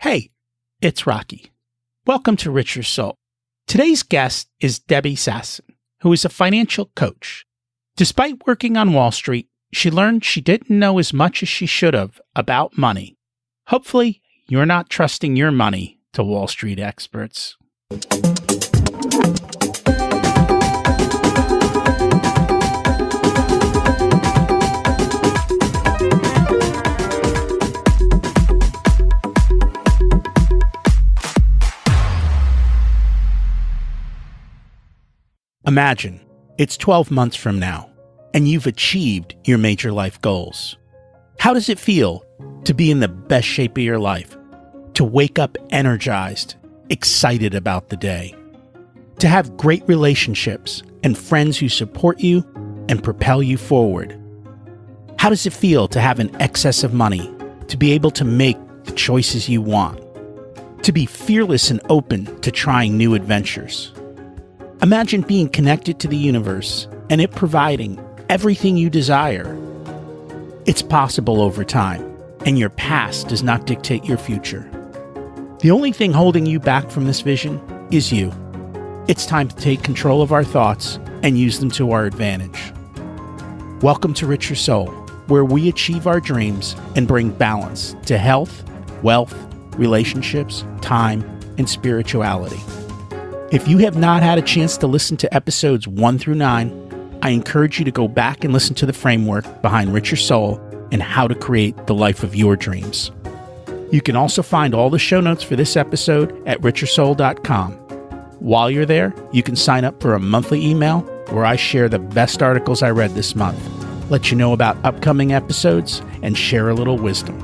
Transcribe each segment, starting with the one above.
Hey, it's Rocky. Welcome to Richer Soul. Today's guest is Debbie Sassen, who is a financial coach. Despite working on Wall Street, she learned she didn't know as much as she should have about money. Hopefully, you're not trusting your money to Wall Street experts. Imagine it's 12 months from now, and you've achieved your major life goals. How does it feel to be in the best shape of your life? To wake up energized, excited about the day? To have great relationships and friends who support you and propel you forward? How does it feel to have an excess of money, to be able to make the choices you want? To be fearless and open to trying new adventures? Imagine being connected to the universe and it providing everything you desire. It's possible over time, and your past does not dictate your future. The only thing holding you back from this vision is you. It's time to take control of our thoughts and use them to our advantage. Welcome to Richer Soul, where we achieve our dreams and bring balance to health, wealth, relationships, time, and spirituality. If you have not had a chance to listen to episodes 1 through 9, I encourage you to go back and listen to the framework behind Richer Soul and how to create the life of your dreams. You can also find all the show notes for this episode at richersoul.com. While you're there, you can sign up for a monthly email where I share the best articles I read this month, let you know about upcoming episodes, and share a little wisdom.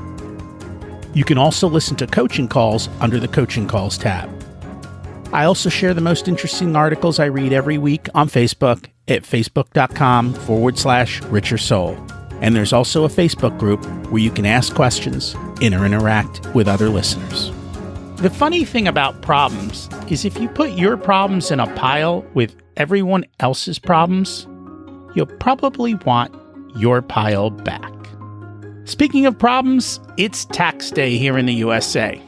You can also listen to coaching calls under the Coaching Calls tab. I also share the most interesting articles I read every week on Facebook at facebook.com/Richer Soul. And there's also a Facebook group where you can ask questions and interact with other listeners. The funny thing about problems is if you put your problems in a pile with everyone else's problems, you'll probably want your pile back. Speaking of problems, it's tax day here in the USA.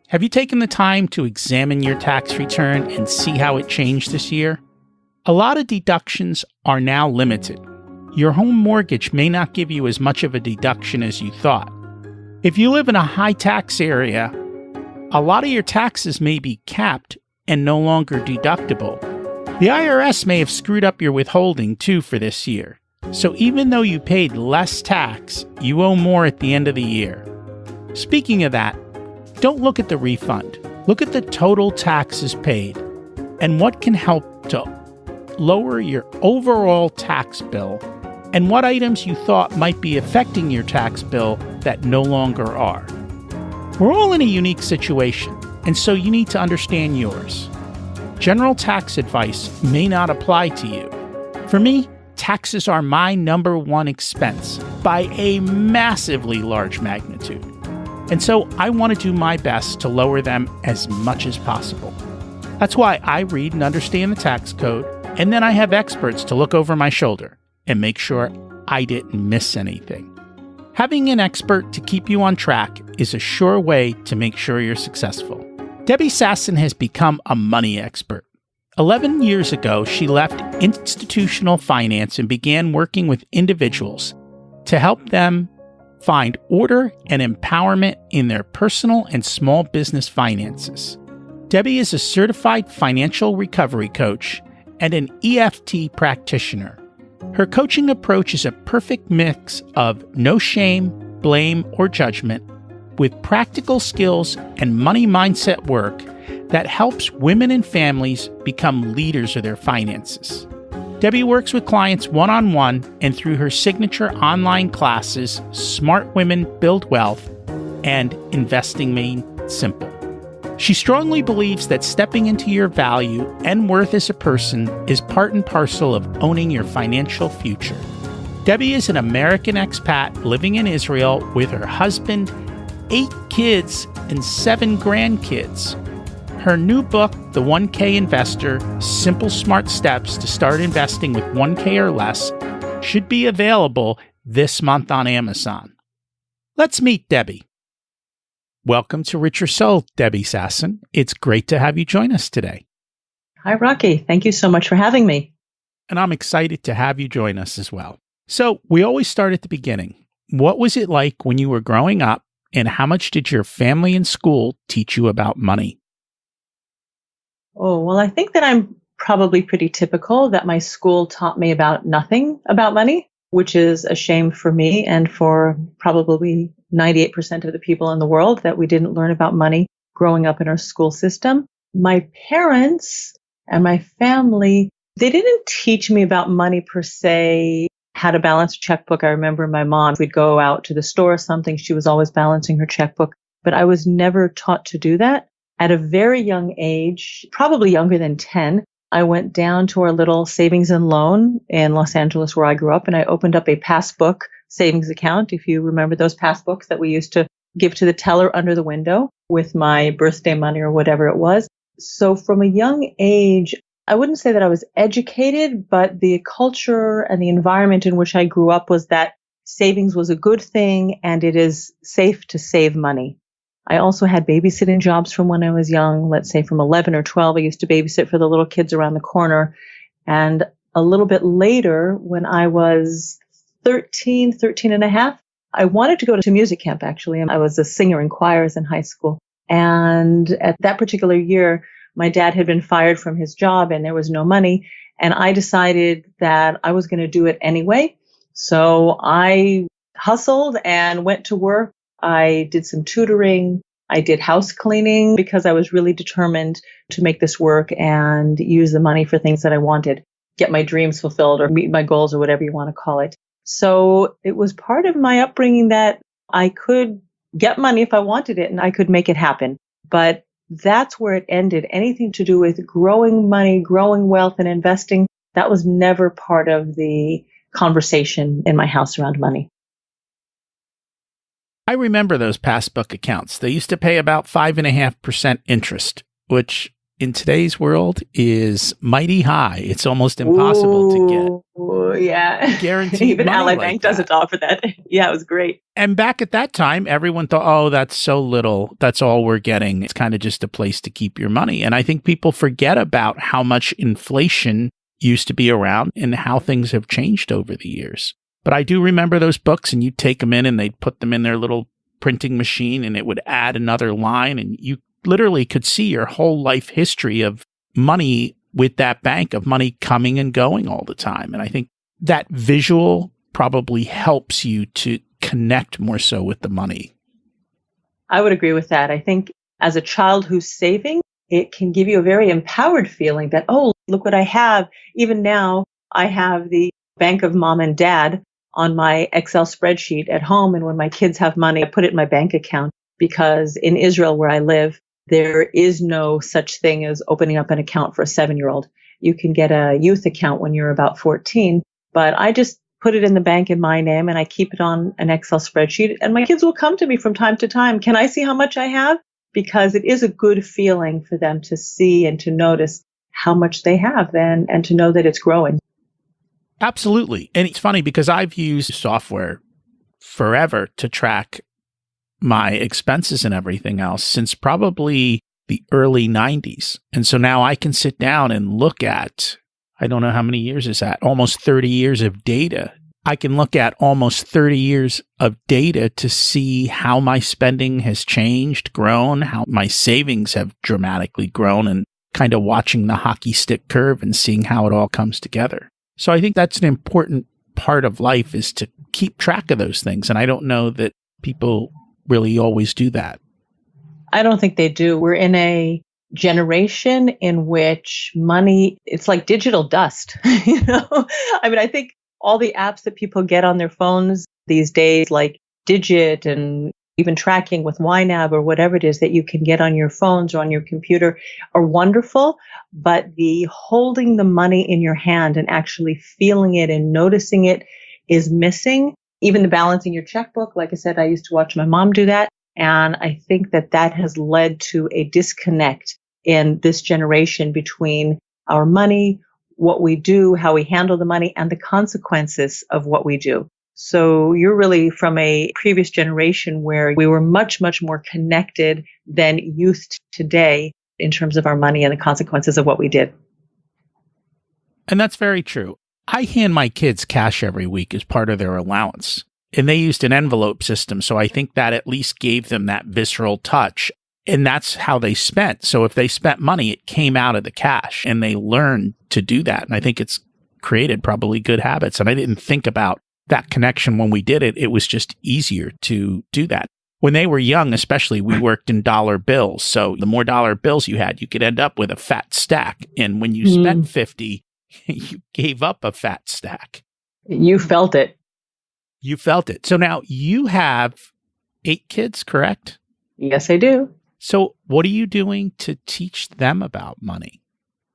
Have you taken the time to examine your tax return and see how it changed this year? A lot of deductions are now limited. Your home mortgage may not give you as much of a deduction as you thought. If you live in a high tax area, a lot of your taxes may be capped and no longer deductible. The IRS may have screwed up your withholding too for this year. So even though you paid less tax, you owe more at the end of the year. Speaking of that, don't look at the refund. Look at the total taxes paid and what can help to lower your overall tax bill and what items you thought might be affecting your tax bill that no longer are. We're all in a unique situation, and so you need to understand yours. General tax advice may not apply to you. For me, taxes are my number one expense by a massively large magnitude. And so I want to do my best to lower them as much as possible. That's why I read and understand the tax code, and then I have experts to look over my shoulder and make sure I didn't miss anything. Having an expert to keep you on track is a sure way to make sure you're successful. Debbie Sassen has become a money expert. 11 years ago, she left institutional finance and began working with individuals to help them find order and empowerment in their personal and small business finances. Debbie is a certified financial recovery coach and an EFT practitioner. Her coaching approach is a perfect mix of no shame, blame, or judgment with practical skills and money mindset work that helps women and families become leaders of their finances. Debbie works with clients one-on-one and through her signature online classes, Smart Women Build Wealth and Investing Made Simple. She strongly believes that stepping into your value and worth as a person is part and parcel of owning your financial future. Debbie is an American expat living in Israel with her husband, 8 kids, and 7 grandkids. Her new book, The 1K Investor, Simple Smart Steps to Start Investing with 1K or Less, should be available this month on Amazon. Let's meet Debbie. Welcome to Richer Soul, Debbie Sassen. It's great to have you join us today. Hi, Rocky. Thank you so much for having me. And I'm excited to have you join us as well. So we always start at the beginning. What was it like when you were growing up, and how much did your family and school teach you about money? Oh, well, I think that I'm probably pretty typical that my school taught me about nothing about money, which is a shame for me and for probably 98% of the people in the world that we didn't learn about money growing up in our school system. My parents and my family, they didn't teach me about money per se, how to balance a checkbook. I remember my mom, we'd go out to the store or something, she was always balancing her checkbook, but I was never taught to do that. At a very young age, probably younger than 10, I went down to our little savings and loan in Los Angeles where I grew up, and I opened up a Passbook savings account. If you remember those Passbooks that we used to give to the teller under the window with my birthday money or whatever it was. So from a young age, I wouldn't say that I was educated, but the culture and the environment in which I grew up was that savings was a good thing and it is safe to save money. I also had babysitting jobs from when I was young. Let's say from 11 or 12, I used to babysit for the little kids around the corner. And a little bit later, when I was 13 and a half, I wanted to go to music camp, actually. I was a singer in choirs in high school. And at that particular year, my dad had been fired from his job and there was no money. And I decided that I was going to do it anyway. So I hustled and went to work. I did some tutoring. I did house cleaning because I was really determined to make this work and use the money for things that I wanted, get my dreams fulfilled or meet my goals or whatever you want to call it. So it was part of my upbringing that I could get money if I wanted it and I could make it happen. But that's where it ended. Anything to do with growing money, growing wealth, and investing, that was never part of the conversation in my house around money. I remember those Passbook accounts. They used to pay about 5.5% interest, which in today's world is mighty high. It's almost impossible to get. Ooh, yeah. Guaranteed Even money Ally like Bank that. doesn't offer that. Yeah, it was great. And back at that time, everyone thought, oh, that's so little. That's all we're getting. It's kind of just a place to keep your money. And I think people forget about how much inflation used to be around and how things have changed over the years. But I do remember those books, and you'd take them in and they'd put them in their little printing machine and it would add another line. And you literally could see your whole life history of money with that bank, of money coming and going all the time. And I think that visual probably helps you to connect more so with the money. I would agree with that. I think as a child who's saving, it can give you a very empowered feeling that, oh, look what I have. Even now, I have the bank of mom and dad on my Excel spreadsheet at home. And when my kids have money, I put it in my bank account because in Israel, where I live, there is no such thing as opening up an account for a 7-year-old. You can get a youth account when you're about 14, but I just put it in the bank in my name and I keep it on an Excel spreadsheet. And my kids will come to me from time to time. Can I see how much I have? Because it is a good feeling for them to see and to notice how much they have and to know that it's growing. Absolutely. And it's funny because I've used software forever to track my expenses and everything else since probably the early 90s. And so now I can sit down and look at, I don't know how many years is that, almost 30 years of data. I can look at almost 30 years of data to see how my spending has changed, grown, how my savings have dramatically grown, and kind of watching the hockey stick curve and seeing how it all comes together. So I think that's an important part of life, is to keep track of those things. And I don't know that people really always do that. I don't think they do. We're in a generation in which money, it's like digital dust. I think all the apps that people get on their phones these days, like Digit and even tracking with YNAB or whatever it is that you can get on your phones or on your computer, are wonderful. But the holding the money in your hand and actually feeling it and noticing it is missing. Even the balancing your checkbook, like I said, I used to watch my mom do that. And I think that has led to a disconnect in this generation between our money, what we do, how we handle the money, and the consequences of what we do. So you're really from a previous generation where we were much, much more connected than youth today in terms of our money and the consequences of what we did. And that's very true. I hand my kids cash every week as part of their allowance. And they used an envelope system. So I think that at least gave them that visceral touch. And that's how they spent. So if they spent money, it came out of the cash and they learned to do that. And I think it's created probably good habits. And I didn't think about that connection when we did it. It was just easier to do that. When they were young, especially, we worked in dollar bills. So the more dollar bills you had, you could end up with a fat stack. And when you spent 50, you gave up a fat stack. You felt it. You felt it. So now you have 8 kids, correct? Yes, I do. So what are you doing to teach them about money?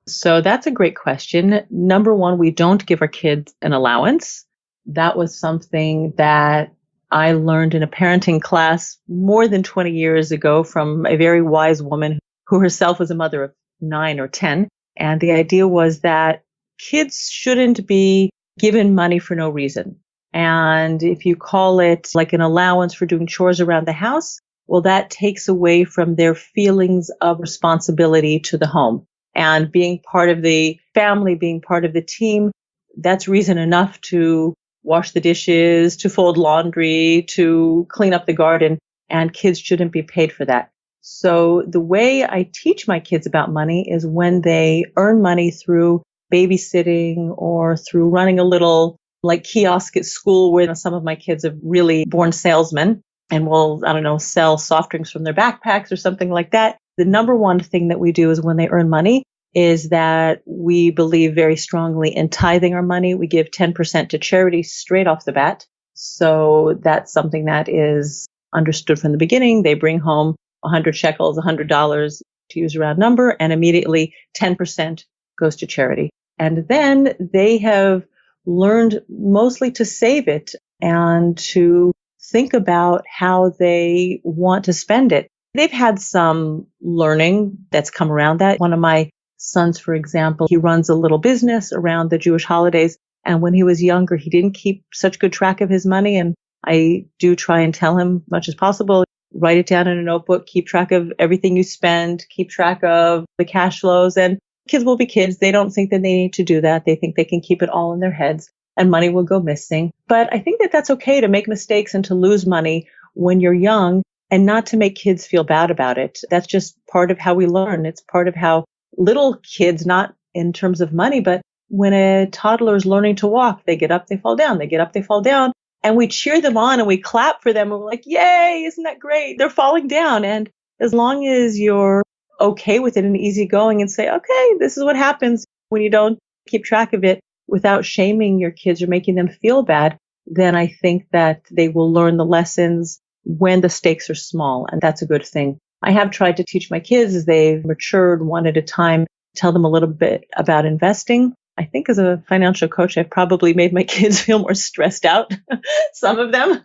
So that's a great question. Number one, we don't give our kids an allowance. That was something that I learned in a parenting class more than 20 years ago from a very wise woman who herself was a mother of 9 or 10. And the idea was that kids shouldn't be given money for no reason. And if you call it like an allowance for doing chores around the house, well, that takes away from their feelings of responsibility to the home. And being part of the family, being part of the team, that's reason enough to wash the dishes, to fold laundry, to clean up the garden. And kids shouldn't be paid for that. So the way I teach my kids about money is when they earn money through babysitting or through running a little like kiosk at school where some of my kids are really born salesmen and will, sell soft drinks from their backpacks or something like that. The number one thing that we do is when they earn money is that we believe very strongly in tithing our money. We give 10% to charity straight off the bat. So that's something that is understood from the beginning. They bring home 100 shekels, $100 to use a round number, and immediately 10% goes to charity. And then they have learned mostly to save it and to think about how they want to spend it. They've had some learning that's come around that. One of my sons, for example, he runs a little business around the Jewish holidays. And when he was younger, he didn't keep such good track of his money. And I do try and tell him as much as possible, write it down in a notebook, keep track of everything you spend, keep track of the cash flows. And kids will be kids. They don't think that they need to do that. They think they can keep it all in their heads and money will go missing. But I think that that's okay to make mistakes and to lose money when you're young and not to make kids feel bad about it. That's just part of how we learn. It's part of how little kids, not in terms of money, but when a toddler is learning to walk, they get up, they fall down, they get up, they fall down. And we cheer them on and we clap for them. And we're like, yay, isn't that great? They're falling down. And as long as you're okay with it and easygoing and say, okay, this is what happens when you don't keep track of it without shaming your kids or making them feel bad, then I think that they will learn the lessons when the stakes are small. And that's a good thing. I have tried to teach my kids as they've matured one at a time, tell them a little bit about investing. I think as a financial coach, I've probably made my kids feel more stressed out, some of them,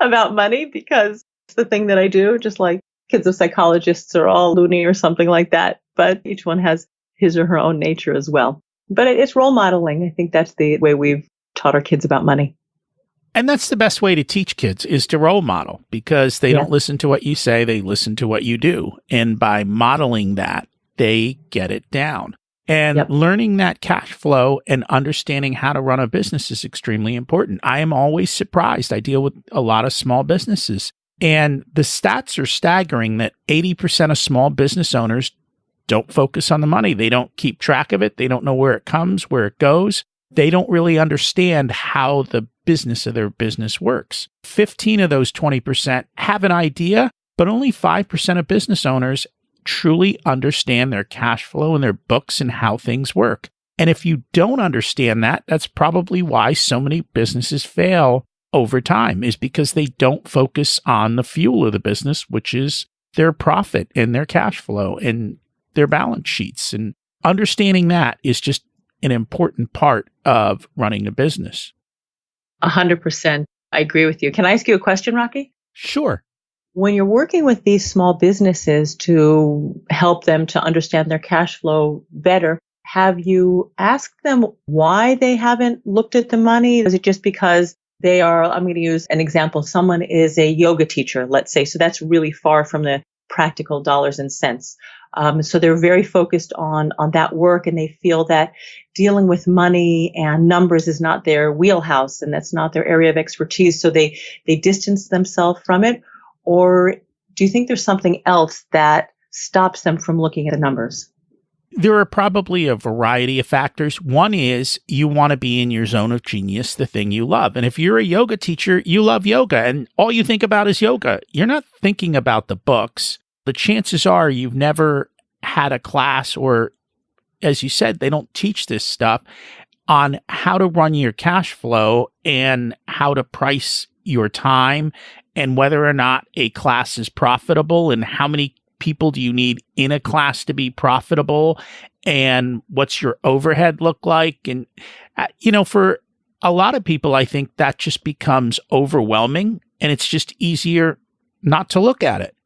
about money because it's the thing that I do, just like kids of psychologists are all loony or something like that. But each one has his or her own nature as well. But it's role modeling. I think that's the way we've taught our kids about money. And that's the best way to teach kids is to role model because they don't listen to what you say, they listen to what you do. And by modeling that, they get it down. And learning that cash flow and understanding how to run a business is extremely important. I am always surprised. I deal with a lot of small businesses, and the stats are staggering that 80% of small business owners don't focus on the money. They don't keep track of it. They don't know where it comes, where it goes. They don't really understand how the business of their business works. 15 of those 20% have an idea, but only 5% of business owners truly understand their cash flow and their books and how things work. And if you don't understand that, that's probably why so many businesses fail over time, is because they don't focus on the fuel of the business, which is their profit and their cash flow and their balance sheets. And understanding that is just an important part of running a business. 100%. I agree with you. Can I ask you a question, Rocky? Sure. When you're working with these small businesses to help them to understand their cash flow better, have you asked them why they haven't looked at the money? Is it just because I'm going to use an example. Someone is a yoga teacher, let's say. So that's really far from the practical dollars and cents. So they're very focused on that work, and they feel that dealing with money and numbers is not their wheelhouse and that's not their area of expertise. So they distance themselves from it. Or do you think there's something else that stops them from looking at the numbers? There are probably a variety of factors. One is you want to be in your zone of genius, the thing you love. And if you're a yoga teacher, you love yoga and all you think about is yoga. You're not thinking about the books. The chances are you've never had a class, or as you said, they don't teach this stuff on how to run your cash flow and how to price your time and whether or not a class is profitable and how many people do you need in a class to be profitable and what's your overhead look like. And, for a lot of people, I think that just becomes overwhelming and it's just easier not to look at it.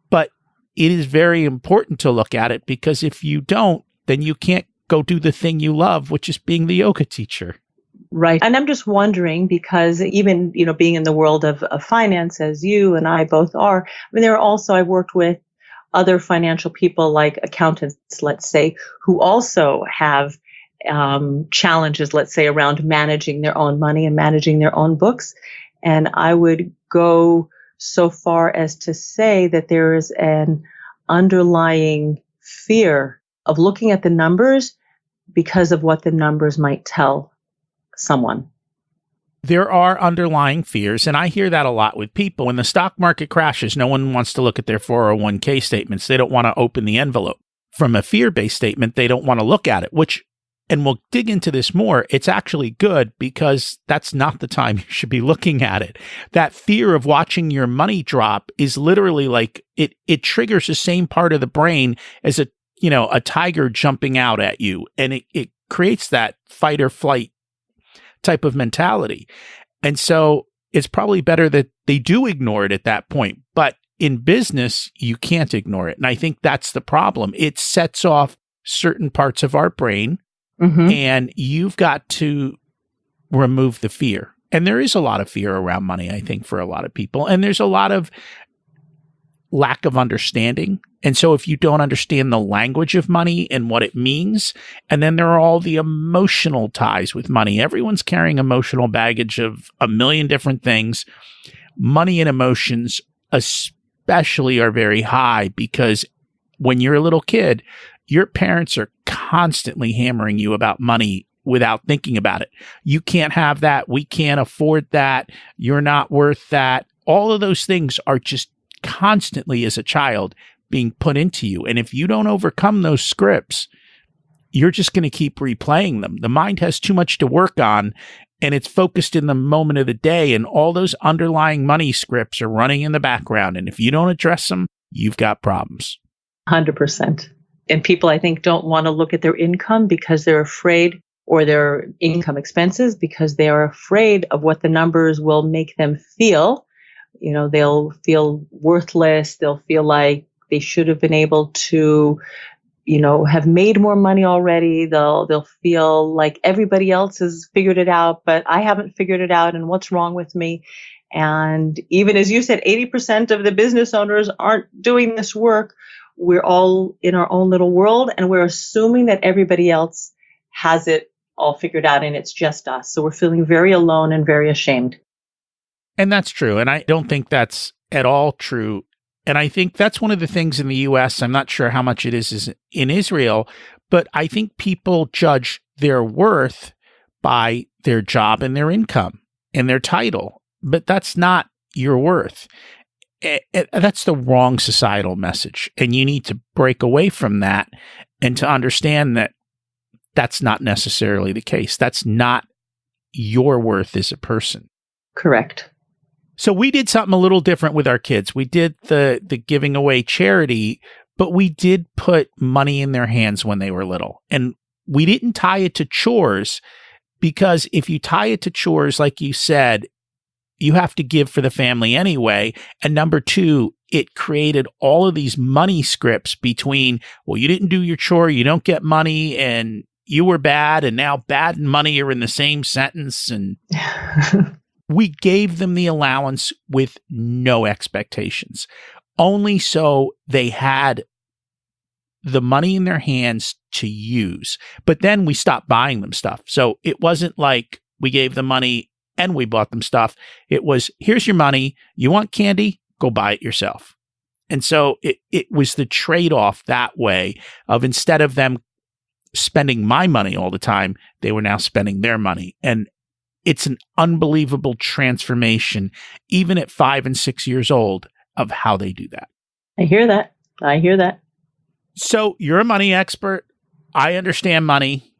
But it is very important to look at it because if you don't, then you can't go do the thing you love, which is being the yoga teacher. Right. And I'm just wondering because even, being in the world of finance as you and I both are, there are also, I worked with other financial people like accountants, let's say, who also have challenges, let's say, around managing their own money and managing their own books. And I would go so far as to say that there is an underlying fear of looking at the numbers because of what the numbers might tell someone. There are underlying fears, and I hear that a lot with people. When the stock market crashes, no one wants to look at their 401k statements. They don't want to open the envelope. From a fear-based statement, they don't want to look at it, and we'll dig into this more, it's actually good because that's not the time you should be looking at it. That fear of watching your money drop is literally like, it triggers the same part of the brain as a tiger jumping out at you, and it creates that fight or flight type of mentality. And so it's probably better that they do ignore it at that point. But in business, you can't ignore it. And I think that's the problem. It sets off certain parts of our brain, and you've got to remove the fear. And there is a lot of fear around money, I think, for a lot of people. And there's a lot of lack of understanding. And so if you don't understand the language of money and what it means, and then there are all the emotional ties with money. Everyone's carrying emotional baggage of a million different things. Money and emotions especially are very high because when you're a little kid, your parents are constantly hammering you about money without thinking about it. You can't have that. We can't afford that. You're not worth that. All of those things are just constantly as a child being put into you. And if you don't overcome those scripts, you're just going to keep replaying them. The mind has too much to work on and it's focused in the moment of the day. And all those underlying money scripts are running in the background. And if you don't address them, you've got problems. 100%. And people, I think, don't want to look at their income because they're afraid, or their income expenses because they are afraid of what the numbers will make them feel. They'll feel worthless. They'll feel like they should have been able to, have made more money already. They'll feel like everybody else has figured it out, but I haven't figured it out. And what's wrong with me? And even as you said, 80% of the business owners aren't doing this work. We're all in our own little world and we're assuming that everybody else has it all figured out and it's just us. So we're feeling very alone and very ashamed. And that's true. And I don't think that's at all true. And I think that's one of the things in the US, I'm not sure how much it is in Israel, but I think people judge their worth by their job and their income and their title. But that's not your worth. That's the wrong societal message. And you need to break away from that and to understand that that's not necessarily the case. That's not your worth as a person. Correct. So we did something a little different with our kids. We did the giving away charity, but we did put money in their hands when they were little. And we didn't tie it to chores because if you tie it to chores, like you said, you have to give for the family anyway. And number two, it created all of these money scripts between, well, you didn't do your chore, you don't get money, and you were bad, and now bad and money are in the same sentence. And we gave them the allowance with no expectations, only so they had the money in their hands to use. But then we stopped buying them stuff. So it wasn't like we gave them money and we bought them stuff. It was, here's your money. You want candy? Go buy it yourself. And so it was the trade-off that way of, instead of them spending my money all the time, they were now spending their money. And it's an unbelievable transformation, even at 5 and 6 years old, of how they do that. I hear that. So you're a money expert. I understand money.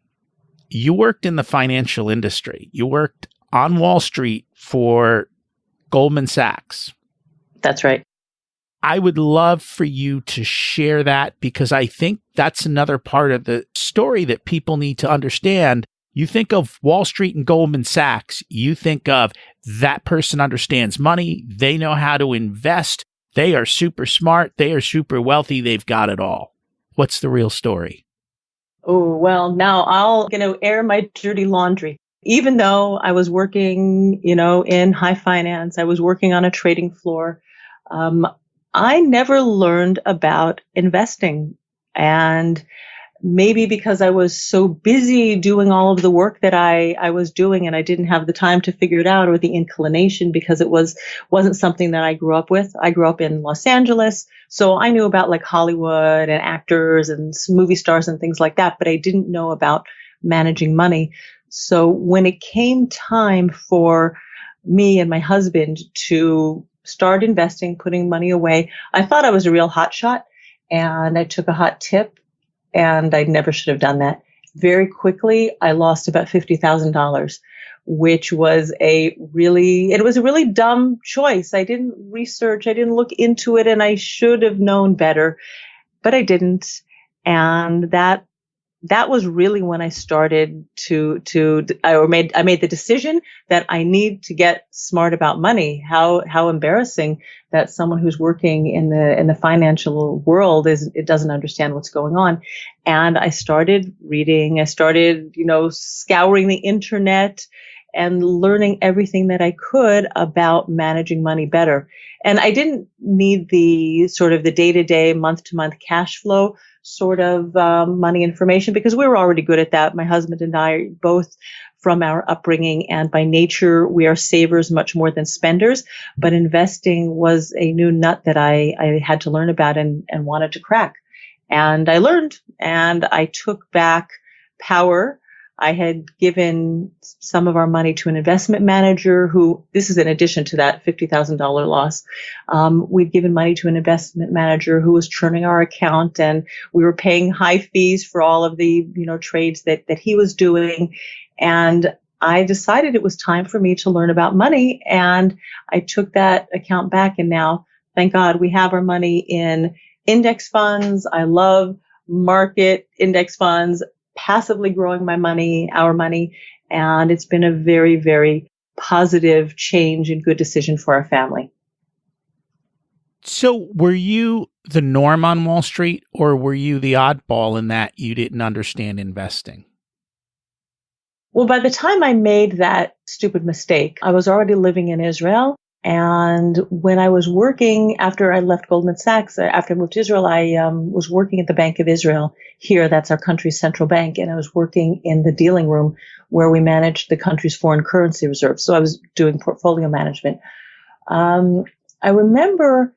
You worked in the financial industry. You worked on Wall Street for Goldman Sachs. That's right. I would love for you to share that, because I think that's another part of the story that people need to understand. You think of Wall Street and Goldman Sachs, you think of that person understands money. They know how to invest. They are super smart. They are super wealthy. They've got it all. What's the real story? Oh, well, now I'll, air my dirty laundry. Even though I was working, in high finance, I was working on a trading floor. I never learned about investing. And maybe because I was so busy doing all of the work that I was doing, and I didn't have the time to figure it out, or the inclination, because it wasn't something that I grew up with. I grew up in Los Angeles, so I knew about like Hollywood and actors and movie stars and things like that, but I didn't know about managing money. So when it came time for me and my husband to start investing, putting money away, I thought I was a real hotshot, and I took a hot tip, and I never should have done that. Very quickly, I lost about $50,000, which was a really dumb choice. I didn't research, I didn't look into it, and I should have known better, but I didn't. And that was really when I started I made the decision that I need to get smart about money. How embarrassing that someone who's working in the financial world it doesn't understand what's going on. And I started reading, I started, scouring the internet and learning everything that I could about managing money better. And I didn't need the sort of the day-to-day, month-to-month cash flow sort of money information, because we were already good at that. My husband and I are both, from our upbringing and by nature, we are savers much more than spenders. But investing was a new nut that I had to learn about and wanted to crack. And I learned, and I took back power. I had given some of our money to an investment manager who, this is in addition to that $50,000 loss. We'd given money to an investment manager who was churning our account, and we were paying high fees for all of the, trades that he was doing. And I decided it was time for me to learn about money. And I took that account back. And now, thank God, we have our money in index funds. I love market index funds, passively growing my money, our money. And it's been a very, very positive change and good decision for our family. So were you the norm on Wall Street, or were you the oddball in that you didn't understand investing? Well, by the time I made that stupid mistake, I was already living in Israel. And when I was working, after I left Goldman Sachs, after I moved to Israel, I was working at the Bank of Israel here. That's our country's central bank. And I was working in the dealing room where we managed the country's foreign currency reserves. So I was doing portfolio management. I remember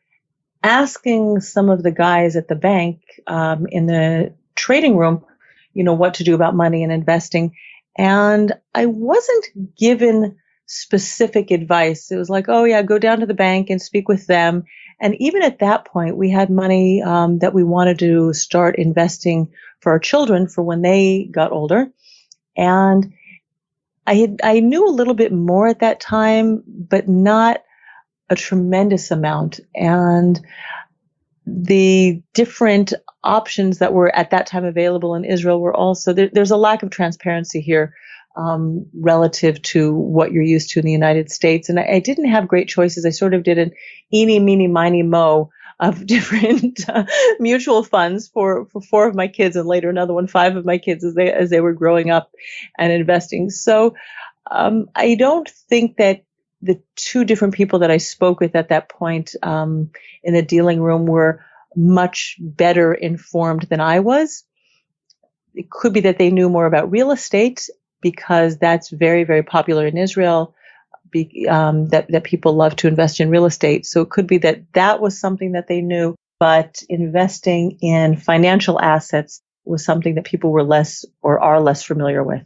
asking some of the guys at the bank in the trading room, what to do about money and investing. And I wasn't given specific advice. It was like, oh yeah, go down to the bank and speak with them. And even at that point, we had money that we wanted to start investing for our children for when they got older. And I knew a little bit more at that time, but not a tremendous amount. And the different options that were at that time available in Israel were also, there's a lack of transparency here relative to what you're used to in the United States. And I didn't have great choices. I sort of did an eeny, meeny, miny, mo of different mutual funds for 4 of my kids, and later another one, 5 of my kids as they were growing up and investing. So I don't think that the two different people that I spoke with at that point in the dealing room were much better informed than I was. It could be that they knew more about real estate because that's very, very popular in Israel, that people love to invest in real estate. So it could be that that was something that they knew, but investing in financial assets was something that people were less or are less familiar with.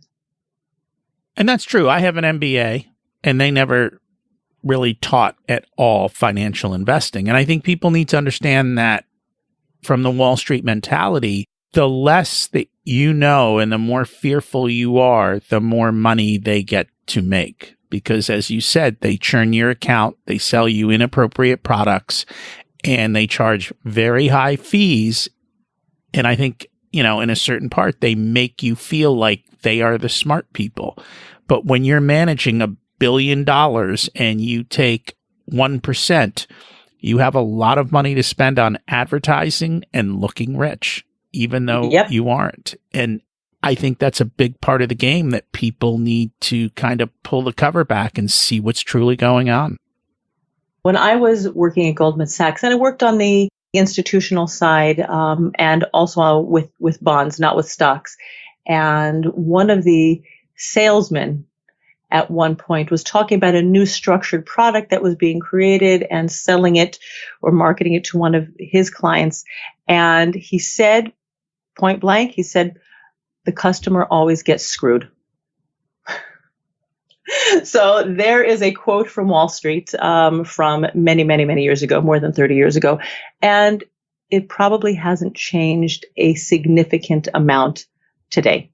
And that's true. I have an MBA, and they never really taught at all financial investing. And I think people need to understand that from the Wall Street mentality, the less that you know and the more fearful you are, the more money they get to make. Because as you said, they churn your account, they sell you inappropriate products, and they charge very high fees. And I think, in a certain part, they make you feel like they are the smart people. But when you're managing $1 billion and you take 1%, you have a lot of money to spend on advertising and looking rich, even though you aren't. And I think that's a big part of the game that people need to kind of pull the cover back and see what's truly going on. When I was working at Goldman Sachs, and I worked on the institutional side and also with bonds, not with stocks. And one of the salesmen at one point was talking about a new structured product that was being created and selling it or marketing it to one of his clients. And he said, point blank, he said, the customer always gets screwed. So there is a quote from Wall Street from many, many, many years ago, more than 30 years ago. And it probably hasn't changed a significant amount today.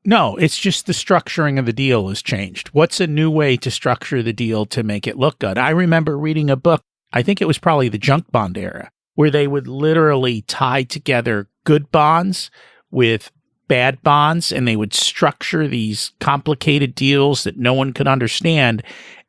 No, it's just the structuring of the deal has changed. What's a new way to structure the deal to make it look good? I remember reading a book, I think it was probably the junk bond era, where they would literally tie together good bonds with bad bonds, and they would structure these complicated deals that no one could understand.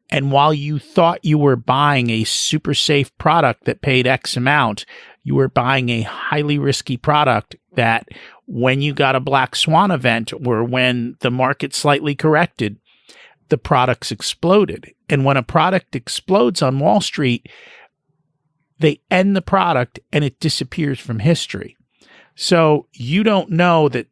And while you thought you were buying a super safe product that paid X amount, you were buying a highly risky product that when you got a black swan event or when the market slightly corrected, the products exploded. And when a product explodes on Wall Street, they end the product and it disappears from history. So you don't know that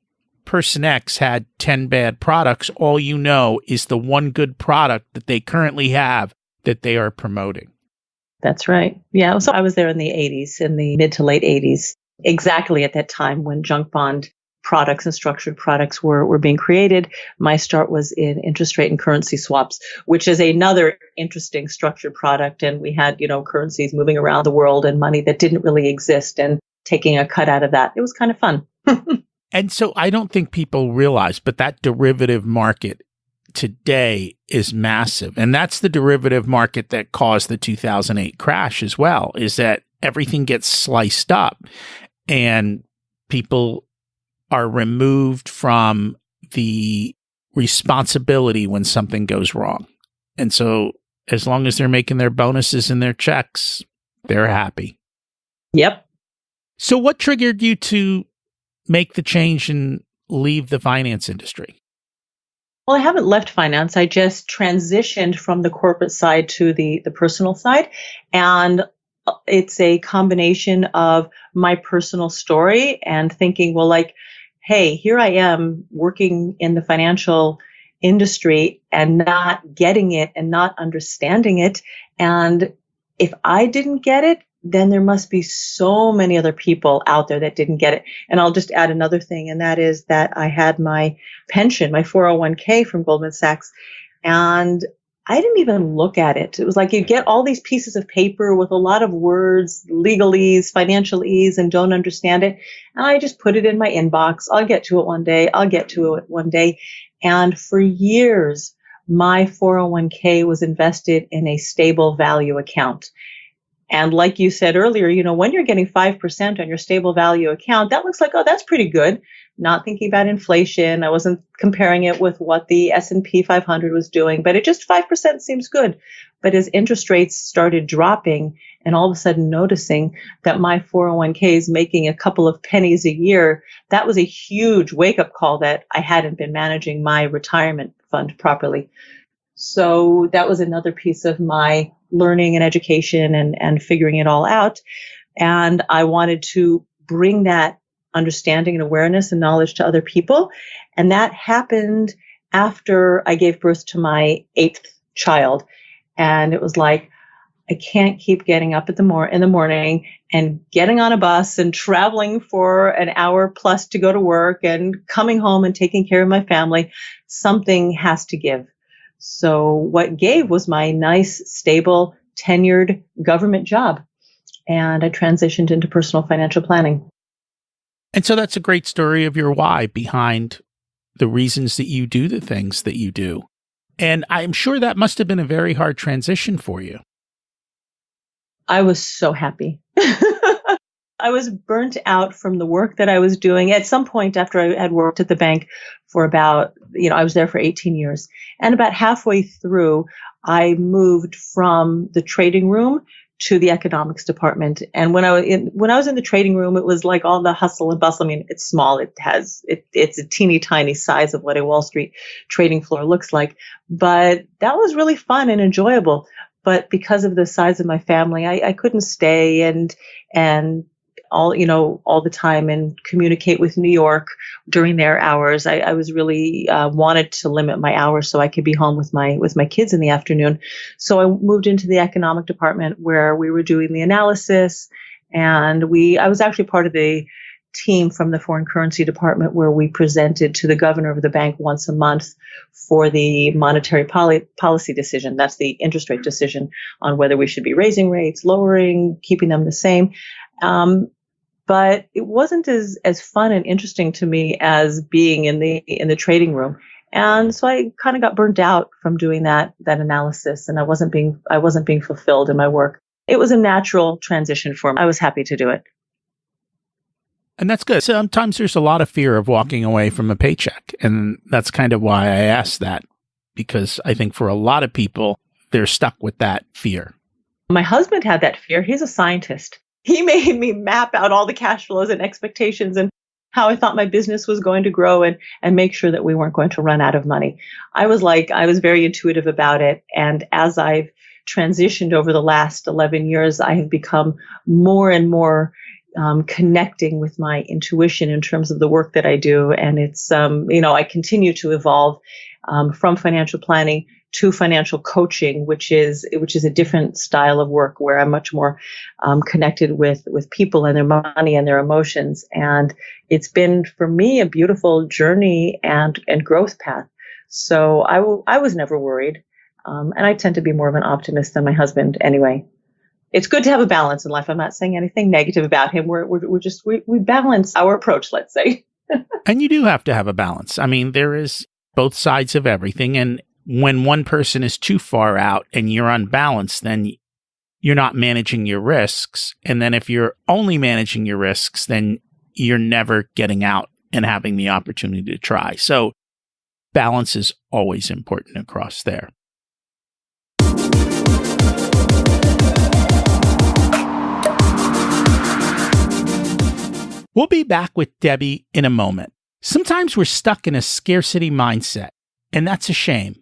person X had 10 bad products. All you know is the one good product that they currently have that they are promoting. That's right. Yeah. So I was there in the 80s, in the mid to late 80s, exactly at that time when junk bond products and structured products were being created. My start was in interest rate and currency swaps, which is another interesting structured product. And we had, currencies moving around the world and money that didn't really exist and taking a cut out of that. It was kind of fun. And so I don't think people realize, but that derivative market today is massive. And that's the derivative market that caused the 2008 crash as well, is that everything gets sliced up and people are removed from the responsibility when something goes wrong. And so as long as they're making their bonuses and their checks, they're happy. Yep. So what triggered you to make the change and leave the finance industry? Well, I haven't left finance. I just transitioned from the corporate side to the personal side. And it's a combination of my personal story and thinking, well, hey, here I am working in the financial industry and not getting it and not understanding it. And if I didn't get it, then there must be so many other people out there that didn't get it. And I'll just add another thing, and that is that I had my pension, my 401k from Goldman Sachs, and I didn't even look at it. It was like you get all these pieces of paper with a lot of words, legalese, financial ease, and don't understand it. And I just put it in my inbox. I'll get to it one day. And for years, my 401k was invested in a stable value account. And like you said earlier, when you're getting 5% on your stable value account, that looks like, oh, that's pretty good. Not thinking about inflation. I wasn't comparing it with what the S&P 500 was doing, but it just 5% seems good. But as interest rates started dropping and all of a sudden noticing that my 401k is making a couple of pennies a year, that was a huge wake-up call that I hadn't been managing my retirement fund properly. So that was another piece of my learning and education and figuring it all out. And I wanted to bring that understanding and awareness and knowledge to other people. And that happened after I gave birth to my 8th child. And it was like, I can't keep getting up in the morning and getting on a bus and traveling for an hour plus to go to work and coming home and taking care of my family. Something has to give. So what gave was my nice, stable, tenured government job. And I transitioned into personal financial planning. And so that's a great story of your why behind the reasons that you do the things that you do. And I'm sure that must have been a very hard transition for you. I was so happy. I was burnt out from the work that I was doing. At some point after I had worked at the bank for about, I was there for 18 years. And about halfway through, I moved from the trading room to the economics department. And when I was in the trading room, it was like all the hustle and bustle. I mean, it's small. It's a teeny tiny size of what a Wall Street trading floor looks like. But that was really fun and enjoyable. But because of the size of my family, I couldn't stay and all the time and communicate with New York during their hours. I was really wanted to limit my hours so I could be home with my kids in the afternoon. So I moved into the economic department where we were doing the analysis, and I was actually part of the team from the foreign currency department where we presented to the governor of the bank once a month for the monetary policy decision. That's the interest rate decision on whether we should be raising rates, lowering, keeping them the same. But it wasn't as fun and interesting to me as being in the trading room. And so I kind of got burnt out from doing that analysis, and I wasn't being fulfilled in my work. It was a natural transition for me. I was happy to do it. And that's good. Sometimes there's a lot of fear of walking away from a paycheck. And that's kind of why I asked that, because I think for a lot of people, they're stuck with that fear. My husband had that fear. He's a scientist. He made me map out all the cash flows and expectations and how I thought my business was going to grow and make sure that we weren't going to run out of money. I was very intuitive about it. And as I've transitioned over the last 11 years, I have become more and more connecting with my intuition in terms of the work that I do. And it's, I continue to evolve from financial planning to financial coaching, which is a different style of work where I'm much more connected with people and their money and their emotions. And it's been, for me, a beautiful journey and growth path. So I was never worried. And I tend to be more of an optimist than my husband anyway. It's good to have a balance in life. I'm not saying anything negative about him. We balance our approach, let's say. And you do have to have a balance. I mean, there is both sides of everything. And when one person is too far out and you're unbalanced, then you're not managing your risks. And then if you're only managing your risks, then you're never getting out and having the opportunity to try. So balance is always important across there. We'll be back with Debbie in a moment. Sometimes we're stuck in a scarcity mindset, and that's a shame.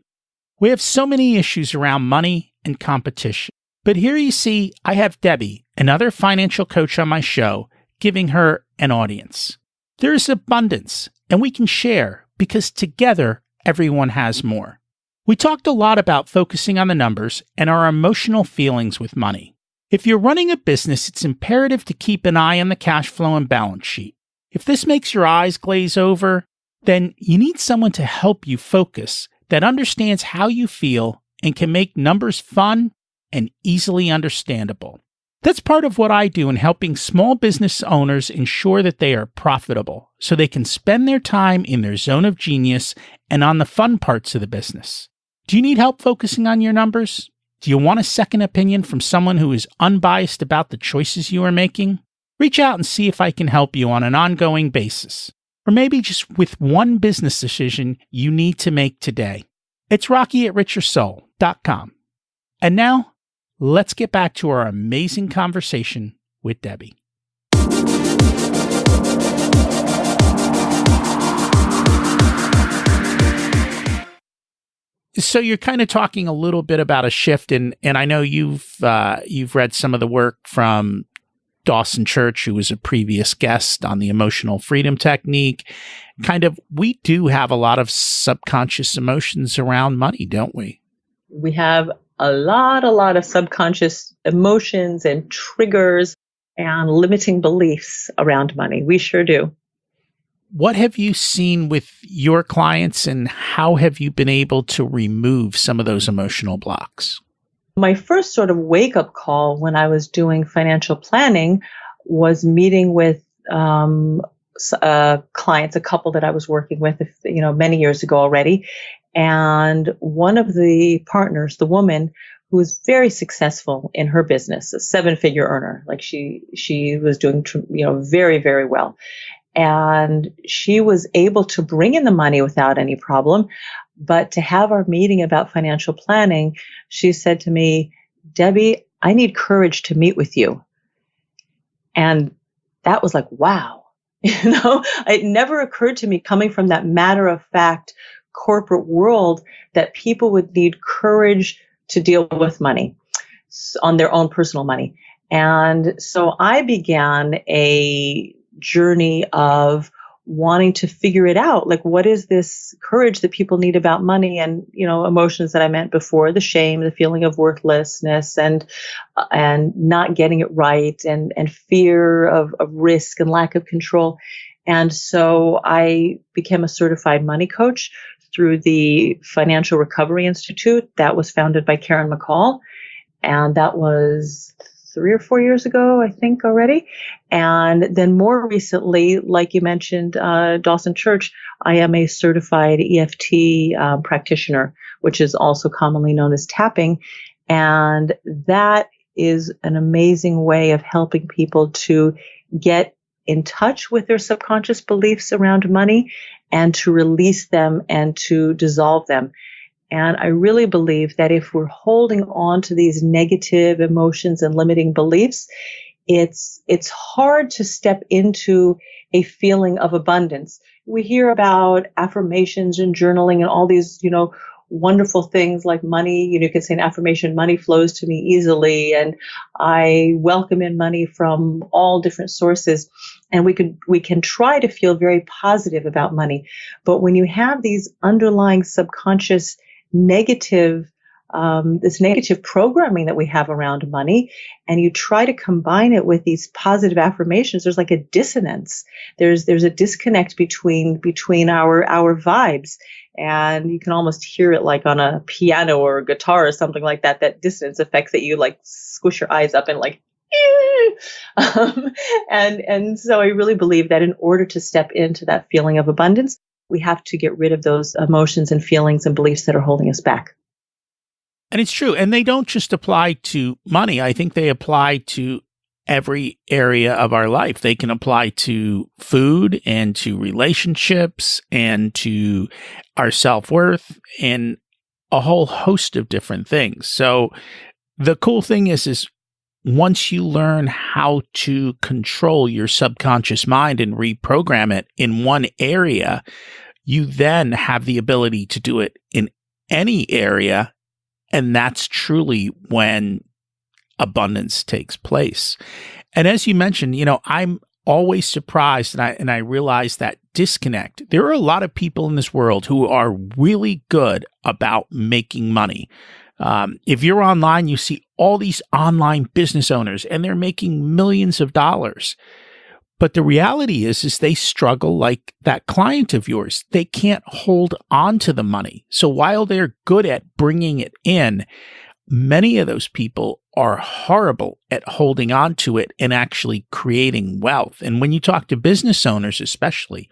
We have so many issues around money and competition. But here you see, I have Debbie, another financial coach on my show, giving her an audience. There is abundance, and we can share because together, everyone has more. We talked a lot about focusing on the numbers and our emotional feelings with money. If you're running a business, it's imperative to keep an eye on the cash flow and balance sheet. If this makes your eyes glaze over, then you need someone to help you focus that understands how you feel and can make numbers fun and easily understandable. That's part of what I do in helping small business owners ensure that they are profitable so they can spend their time in their zone of genius and on the fun parts of the business. Do you need help focusing on your numbers? Do you want a second opinion from someone who is unbiased about the choices you are making? Reach out and see if I can help you on an ongoing basis, or maybe just with one business decision you need to make today. It's Rocky@richersoul.com. And now, let's get back to our amazing conversation with Debbie. So you're kind of talking a little bit about a shift, and I know you've read some of the work from Dawson Church, who was a previous guest on the emotional freedom technique. Kind of, we do have a lot of subconscious emotions around money, don't we? We have a lot of subconscious emotions and triggers and limiting beliefs around money. We sure do. What have you seen with your clients, and how have you been able to remove some of those emotional blocks? My first sort of wake-up call when I was doing financial planning was meeting with clients, a couple that I was working with, many years ago already. And one of the partners, the woman who was very successful in her business, a 7-figure earner, like she was doing, very, very well. And she was able to bring in the money without any problem. But to have our meeting about financial planning, she said to me, "Debbie, I need courage to meet with you." And that was like, wow. It never occurred to me, coming from that matter-of-fact corporate world, that people would need courage to deal with money on their own personal money. And so I began a journey of wanting to figure it out. Like, what is this courage that people need about money? And, emotions that I meant before, the shame, the feeling of worthlessness, and not getting it right, and fear of risk and lack of control. And so I became a certified money coach through the Financial Recovery Institute that was founded by Karen McCall. And that was 3 or 4 years ago, I think, already. And then more recently, like you mentioned, Dawson Church, I am a certified EFT practitioner, which is also commonly known as tapping. And that is an amazing way of helping people to get in touch with their subconscious beliefs around money and to release them and to dissolve them. And I really believe that if we're holding on to these negative emotions and limiting beliefs, it's hard to step into a feeling of abundance. We hear about affirmations and journaling and all these, wonderful things like money. You can say an affirmation: money flows to me easily, and I welcome in money from all different sources. And we can try to feel very positive about money. But when you have these underlying subconscious negative, this negative programming that we have around money, and you try to combine it with these positive affirmations, there's like a dissonance. There's a disconnect between our vibes, and you can almost hear it like on a piano or a guitar or something like that. That dissonance effect that you like squish your eyes up and like. And so I really believe that in order to step into that feeling of abundance, we have to get rid of those emotions and feelings and beliefs that are holding us back. And it's true. And they don't just apply to money. I think they apply to every area of our life. They can apply to food and to relationships and to our self-worth and a whole host of different things. So the cool thing is once you learn how to control your subconscious mind and reprogram it in one area, you then have the ability to do it in any area. And that's truly when abundance takes place. And as you mentioned, I'm always surprised, and I realize that disconnect. There are a lot of people in this world who are really good about making money. If you're online, you see all these online business owners, and they're making millions of dollars. But the reality is they struggle like that client of yours. They can't hold on to the money. So while they're good at bringing it in, many of those people are horrible at holding on to it and actually creating wealth. And when you talk to business owners especially,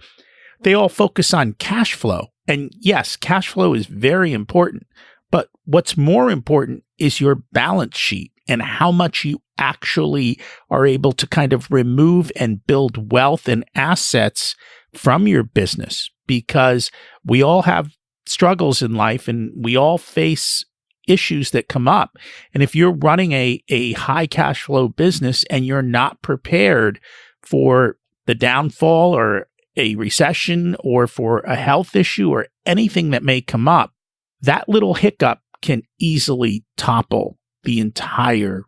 they all focus on cash flow. And yes, cash flow is very important. But what's more important is your balance sheet and how much you actually are able to kind of remove and build wealth and assets from your business, because we all have struggles in life and we all face issues that come up. And if you're running a high cash flow business and you're not prepared for the downfall or a recession or for a health issue or anything that may come up, that little hiccup can easily topple the entire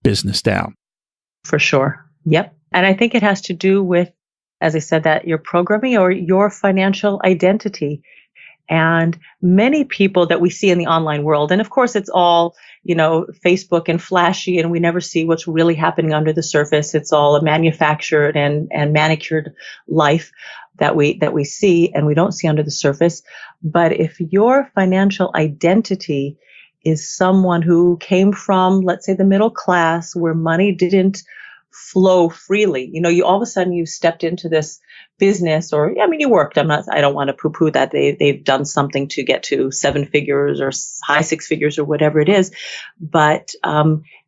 business down. For sure. Yep. And I think it has to do with, as I said, that your programming or your financial identity. And many people that we see in the online world, and of course it's all, Facebook and flashy, and we never see what's really happening under the surface. It's all a manufactured and manicured life that we see and we don't see under the surface. But if your financial identity is someone who came from, let's say, the middle class, where money didn't flow freely, you all of a sudden you stepped into this business, or you worked. I don't want to poo-poo that they've done something to get to 7 figures or high 6 figures or whatever it is, but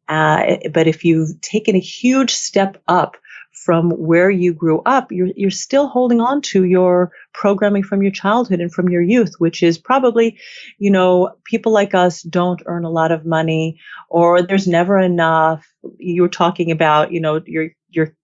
if you've taken a huge step up from where you grew up, you're still holding on to your programming from your childhood and from your youth, which is probably, people like us don't earn a lot of money, or there's never enough. You were talking about,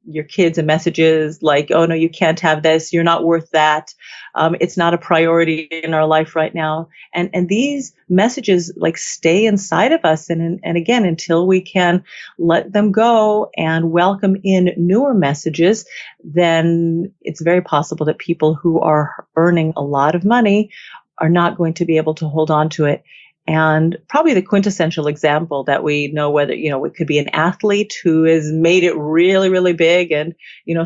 your kids and messages like, oh no, you can't have this, you're not worth that. It's not a priority in our life right now. And these messages like stay inside of us. And again, until we can let them go and welcome in newer messages, then it's very possible that people who are earning a lot of money are not going to be able to hold on to it. And probably the quintessential example that we know, whether, it could be an athlete who has made it really, really big and,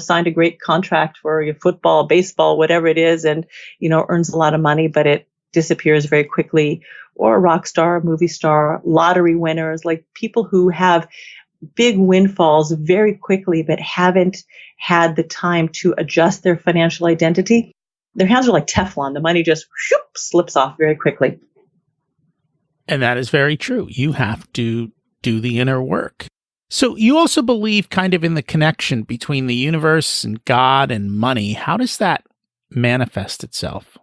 signed a great contract for your football, baseball, whatever it is, and, earns a lot of money, but it disappears very quickly. Or a rock star, movie star, lottery winners, like people who have big windfalls very quickly, but haven't had the time to adjust their financial identity. Their hands are like Teflon. The money just slips off very quickly. And that is very true. You have to do the inner work. So you also believe kind of in the connection between the universe and God and money. How does that manifest itself?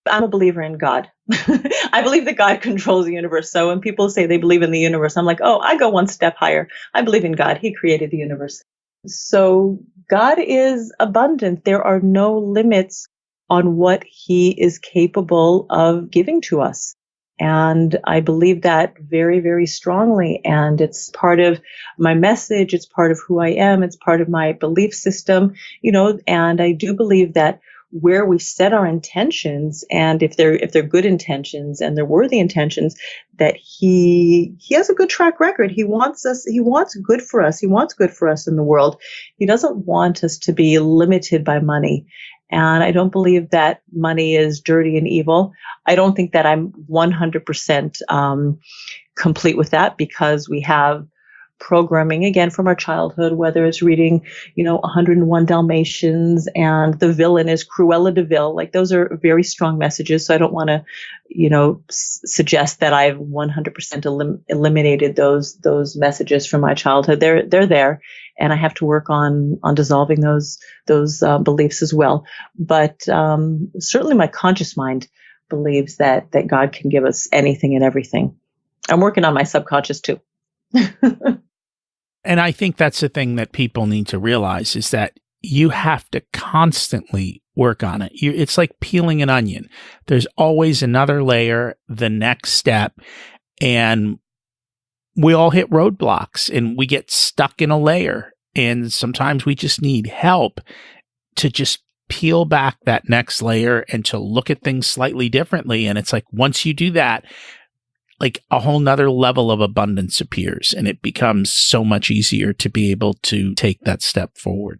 I'm a believer in God. I believe that God controls the universe. So when people say they believe in the universe, I'm like, oh, I go one step higher. I believe in God. He created the universe. So God is abundant. There are no limits on what He is capable of giving to us. And I believe that very, very strongly. And it's part of my message. It's part of who I am. It's part of my belief system, and I do believe that where we set our intentions, and if they're good intentions and they're worthy intentions, that he has a good track record. He wants good for us. He wants good for us in the world. He doesn't want us to be limited by money. And I don't believe that money is dirty and evil. I don't think that I'm 100% complete with that, because we have programming, again, from our childhood, whether it's reading, 101 Dalmatians and the villain is Cruella de Vil. Like, those are very strong messages. So I don't want to, suggest that I've 100% eliminated those messages from my childhood. They're there, and I have to work on dissolving those beliefs as well. But certainly my conscious mind believes that God can give us anything and everything. I'm working on my subconscious too. And I think that's the thing that people need to realize, is that you have to constantly work on it. It's like peeling an onion. There's always another layer, the next step, and we all hit roadblocks and we get stuck in a layer. And sometimes we just need help to just peel back that next layer and to look at things slightly differently. And it's like, once you do that, like a whole nother level of abundance appears, and it becomes so much easier to be able to take that step forward.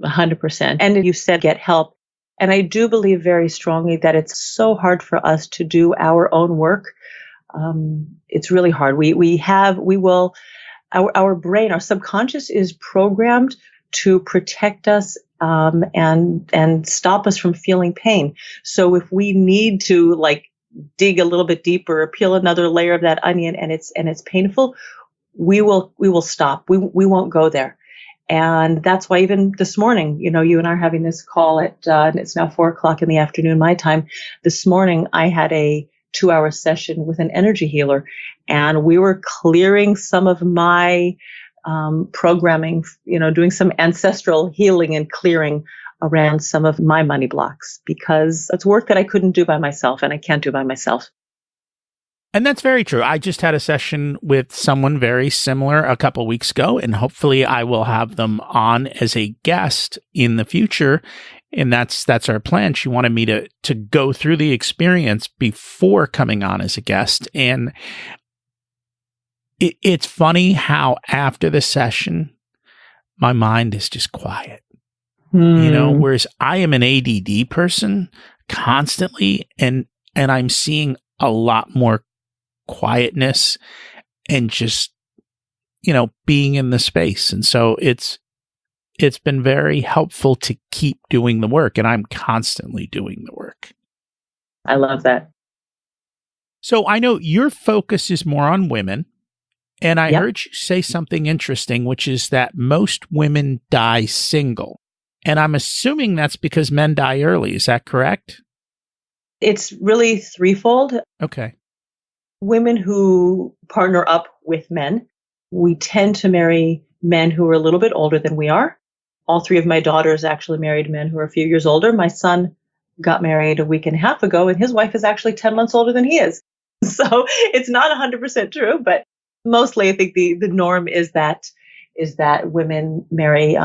100%. And you said get help. And I do believe very strongly that it's so hard for us to do our own work. It's really hard. Our brain, our subconscious is programmed to protect us and stop us from feeling pain. So if we need to dig a little bit deeper, peel another layer of that onion, and it's painful, we will stop. We won't go there. And that's why even this morning, you and I are having this call and it's now 4:00 in the afternoon, my time. This morning, I had a 2-hour session with an energy healer, and we were clearing some of my programming, doing some ancestral healing and clearing around some of my money blocks because it's work that I couldn't do by myself and I can't do by myself. And that's very true. I just had a session with someone very similar a couple weeks ago, and hopefully I will have them on as a guest in the future. And that's our plan. She wanted me to go through the experience before coming on as a guest. And it's funny how after the session, my mind is just quiet. Whereas I am an ADD person constantly, and I'm seeing a lot more quietness and just, being in the space. And so it's been very helpful to keep doing the work, and I'm constantly doing the work. I love that. So I know your focus is more on women, and I heard you say something interesting, which is that most women die single. And I'm assuming that's because men die early. Is that correct? It's really threefold. Okay. Women who partner up with men, we tend to marry men who are a little bit older than we are. All three of my daughters actually married men who are a few years older. My son got married a week and a half ago, and his wife is actually 10 months older than he is. So it's not 100% true, but mostly I think the norm is that women marry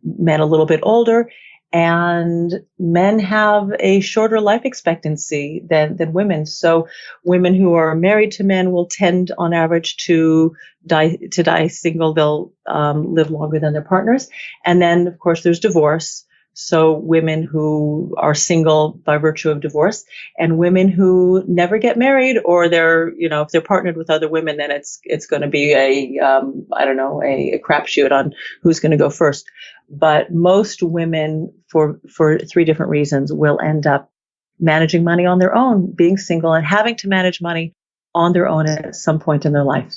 men a little bit older, and men have a shorter life expectancy than women. So women who are married to men will tend, on average, to die single. They'll live longer than their partners. And then, of course, there's divorce. So women who are single by virtue of divorce, and women who never get married, or they're, if they're partnered with other women, then it's going to be a crapshoot on who's going to go first. But most women, for three different reasons, will end up managing money on their own, being single and having to manage money on their own at some point in their life.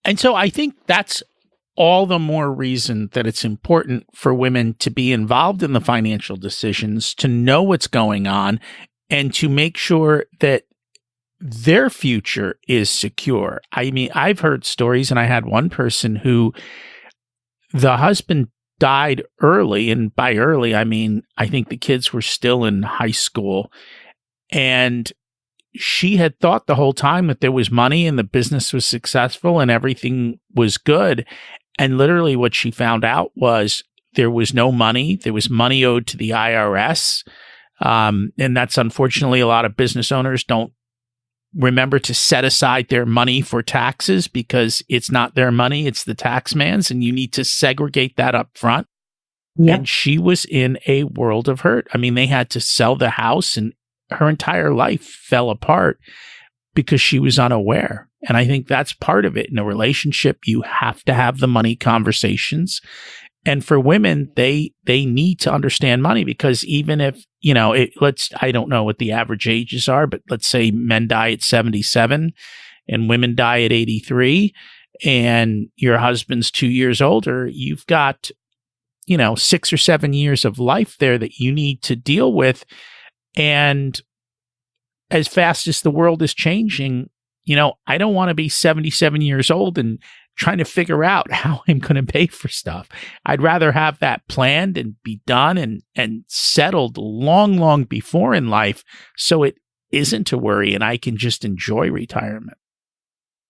And so I think that's all the more reason that it's important for women to be involved in the financial decisions, to know what's going on, and to make sure that their future is secure. I mean, I've heard stories, and I had one person who the husband died early, and by early, I mean, I think the kids were still in high school, and she had thought the whole time that there was money and the business was successful and everything was good. And literally what she found out was there was no money. There was money owed to the IRS. And that's unfortunately a lot of business owners don't remember to set aside their money for taxes because it's not their money, it's the tax man's, and you need to segregate that up front. Yep. And she was in a world of hurt. I mean, they had to sell the house, and her entire life fell apart because she was unaware. And I think that's part of it. In a relationship, you have to have the money conversations. And for women, they need to understand money, because even if, I don't know what the average ages are, but let's say men die at 77 and women die at 83, and your husband's 2 years older, you've got, 6 or 7 years of life there that you need to deal with. And as fast as the world is changing, I don't want to be 77 years old and trying to figure out how I'm going to pay for stuff. I'd rather have that planned and be done and settled long, long before in life, so it isn't a worry and I can just enjoy retirement.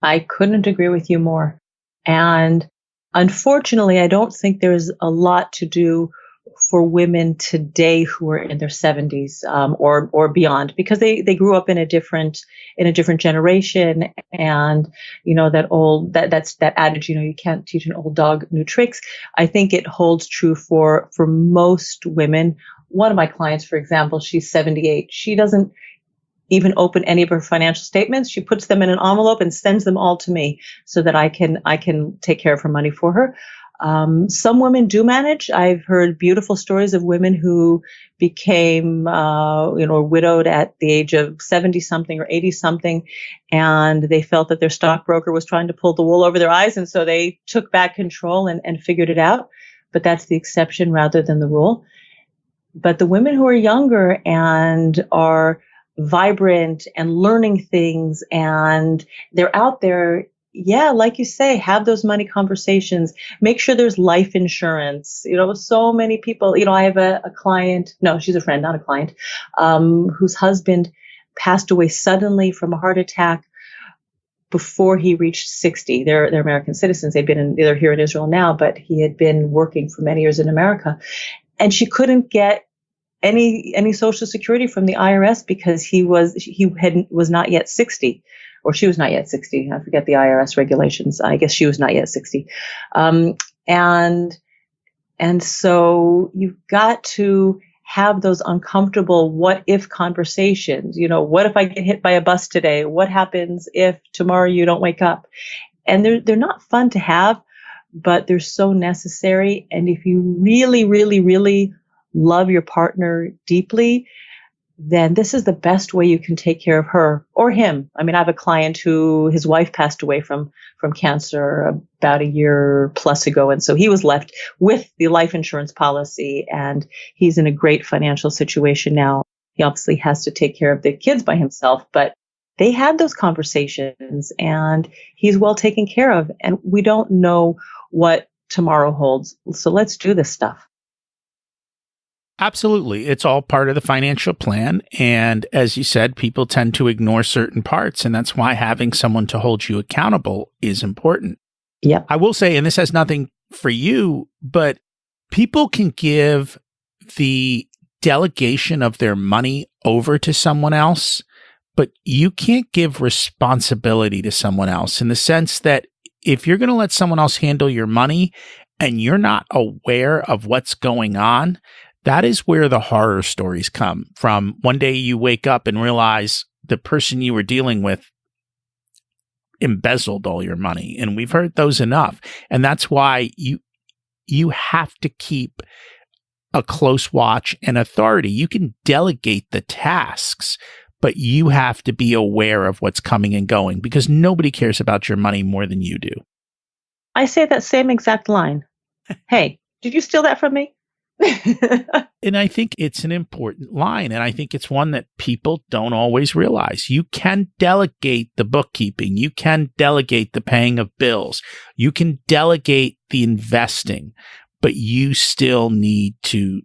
I couldn't agree with you more. And unfortunately, I don't think there's a lot to do for women today who are in their 70s or beyond, because they grew up in a different generation, and that adage, you can't teach an old dog new tricks. I think it holds true for most women. One of my clients, for example, she's 78. She doesn't even open any of her financial statements. She puts them in an envelope and sends them all to me so that I can take care of her money for her. Some women do manage. I've heard beautiful stories of women who became, widowed at the age of 70 something or 80 something, and they felt that their stockbroker was trying to pull the wool over their eyes. And so they took back control and figured it out. But that's the exception rather than the rule. But the women who are younger and are vibrant and learning things, and they're out there yeah, like you say, have those money conversations. Make sure there's life insurance. So many people, I have a client, no, she's a friend, not a client, whose husband passed away suddenly from a heart attack before he reached 60. They're American citizens. They're here in Israel now, but he had been working for many years in America. And she couldn't get any Social Security from the IRS because he was not yet 60, or she was not yet 60. I forget the IRS regulations. I guess she was not yet 60. And so you've got to have those uncomfortable what if conversations. What if I get hit by a bus today? What happens if tomorrow you don't wake up? And they're not fun to have, but they're so necessary. And if you really, really, really love your partner deeply, then this is the best way you can take care of her or him. I mean, I have a client who his wife passed away from cancer about a year plus ago. And so he was left with the life insurance policy, and he's in a great financial situation now. He obviously has to take care of the kids by himself, but they had those conversations and he's well taken care of. And we don't know what tomorrow holds. So let's do this stuff. Absolutely. It's all part of the financial plan. And as you said, people tend to ignore certain parts. And that's why having someone to hold you accountable is important. Yeah. I will say, and this has nothing for you, but people can give the delegation of their money over to someone else, but you can't give responsibility to someone else, in the sense that if you're going to let someone else handle your money and you're not aware of what's going on, that is where the horror stories come from. One day you wake up and realize the person you were dealing with embezzled all your money. And we've heard those enough. And that's why you have to keep a close watch and authority. You can delegate the tasks, but you have to be aware of what's coming and going, because nobody cares about your money more than you do. I say that same exact line. Hey, did you steal that from me? And I think it's an important line. And I think it's one that people don't always realize. You can delegate the bookkeeping. You can delegate the paying of bills. You can delegate the investing, but you still need to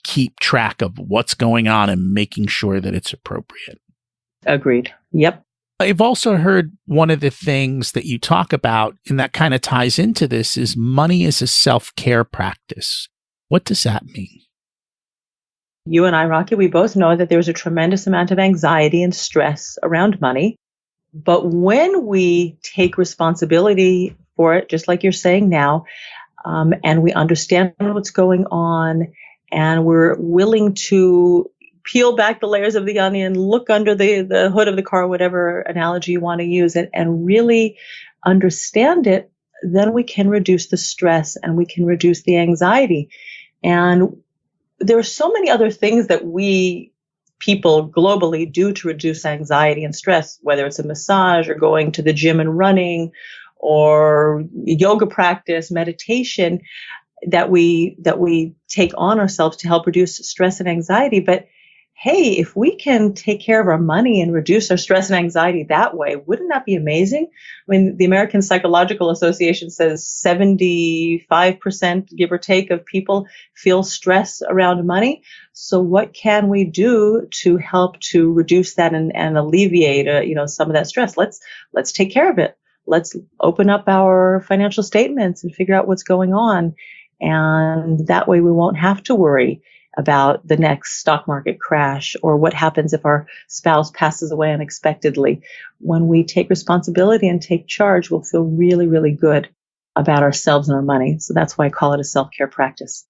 keep track of what's going on and making sure that it's appropriate. Agreed. Yep. I've also heard one of the things that you talk about, and that kind of ties into this, is money is a self-care practice. What does that mean? You and I, Rocky, we both know that there's a tremendous amount of anxiety and stress around money. But when we take responsibility for it, just like you're saying now, and we understand what's going on, and we're willing to peel back the layers of the onion, look under the hood of the car, whatever analogy you want to use it, and really understand it, then we can reduce the stress and we can reduce the anxiety. And there are so many other things that we people globally do to reduce anxiety and stress, whether it's a massage or going to the gym and running or yoga practice, meditation, that we take on ourselves to help reduce stress and anxiety. But hey, if we can take care of our money and reduce our stress and anxiety that way, wouldn't that be amazing? I mean, the American Psychological Association says 75%, give or take, of people feel stress around money. So what can we do to help to reduce that and alleviate, some of that stress? Let's take care of it. Let's open up our financial statements and figure out what's going on. And that way we won't have to worry about the next stock market crash or what happens if our spouse passes away unexpectedly. When we take responsibility and take charge, we'll feel really, really good about ourselves and our money. So that's why I call it a self-care practice.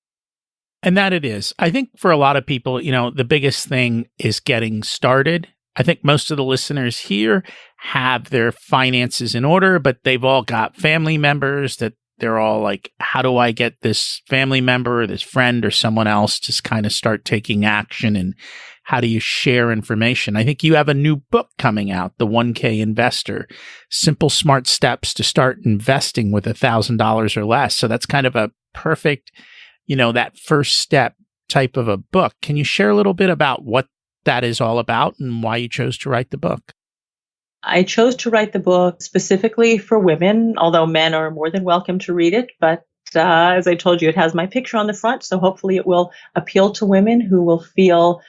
And that it is. I think for a lot of people, the biggest thing is getting started. I think most of the listeners here have their finances in order, but they've all got family members that they're all like, how do I get this family member or this friend or someone else to kind of start taking action, and how do you share information? I think you have a new book coming out, The 1K Investor, Simple Smart Steps to Start Investing with $1,000 or Less. So that's kind of a perfect, that first step type of a book. Can you share a little bit about what that is all about and why you chose to write the book? I chose to write the book specifically for women, although men are more than welcome to read it. But as I told you, it has my picture on the front. So hopefully it will appeal to women who will feel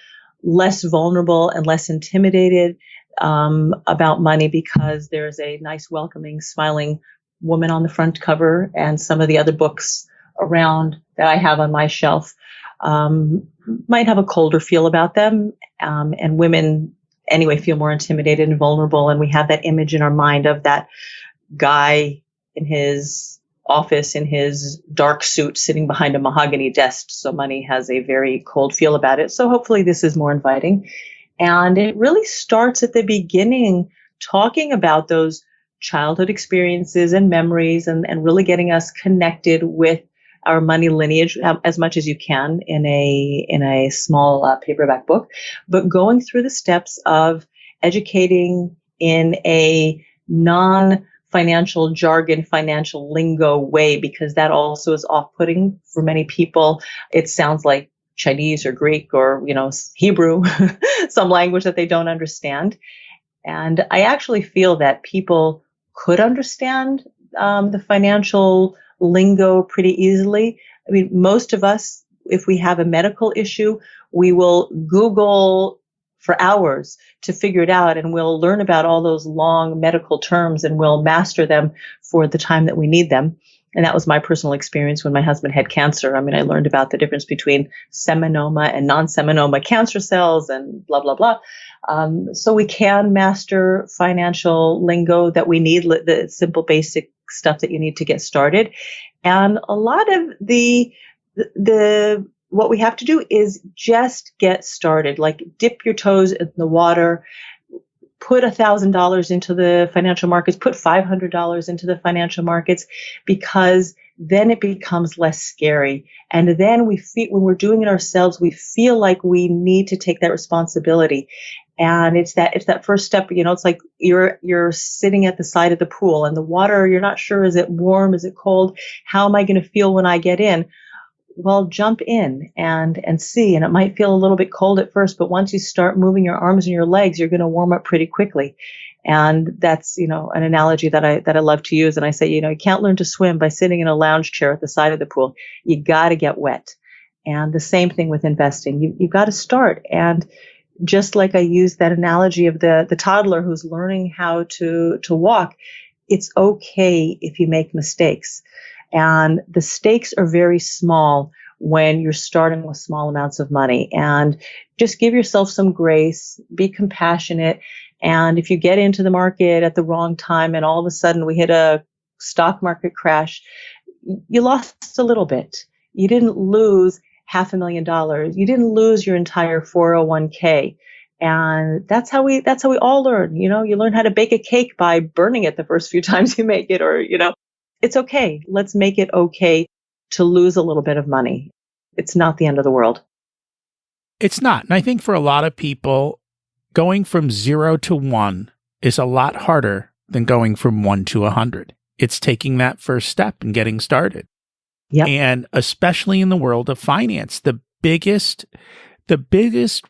less vulnerable and less intimidated about money because there's a nice, welcoming, smiling woman on the front cover, and some of the other books around that I have on my shelf might have a colder feel about them. And women anyway feel more intimidated and vulnerable. And we have that image in our mind of that guy in his office in his dark suit sitting behind a mahogany desk. So money has a very cold feel about it. So hopefully this is more inviting. And it really starts at the beginning, talking about those childhood experiences and memories, and really getting us connected with our money lineage as much as you can in a small paperback book, but going through the steps of educating in a non-financial jargon, financial lingo way, because that also is off-putting for many people. It sounds like Chinese or Greek or, Hebrew, some language that they don't understand. And I actually feel that people could understand the financial lingo pretty easily. I mean, most of us, if we have a medical issue, we will Google for hours to figure it out, and we'll learn about all those long medical terms and we'll master them for the time that we need them. And that was my personal experience when my husband had cancer. I mean, I learned about the difference between seminoma and non-seminoma cancer cells and blah, blah, blah. So we can master financial lingo that we need, the simple, basic stuff that you need to get started. And a lot of the what we have to do is just get started, like dip your toes in the water, put $1,000 into the financial markets, put $500 into the financial markets, because then it becomes less scary. And then we feel, when we're doing it ourselves, we feel like we need to take that responsibility. And it's that first step, it's like you're sitting at the side of the pool and the water, you're not sure, is it warm? Is it cold? How am I going to feel when I get in? Well, jump in and see. And it might feel a little bit cold at first, but once you start moving your arms and your legs, you're going to warm up pretty quickly. And that's, an analogy that I love to use. And I say, you can't learn to swim by sitting in a lounge chair at the side of the pool. You got to get wet. And the same thing with investing. You've got to start. And just like I used that analogy of the toddler who's learning how to walk, it's okay if you make mistakes. And the stakes are very small when you're starting with small amounts of money. And just give yourself some grace, be compassionate. And if you get into the market at the wrong time and all of a sudden we hit a stock market crash, you lost a little bit. You didn't lose $500,000. You didn't lose your entire 401k. And that's how we all learn. You learn how to bake a cake by burning it the first few times you make it, or, it's okay. Let's make it okay to lose a little bit of money. It's not the end of the world. It's not. And I think for a lot of people, going from 0 to 1 is a lot harder than going from 1 to 100. It's taking that first step and getting started. Yep. And especially in the world of finance, the biggest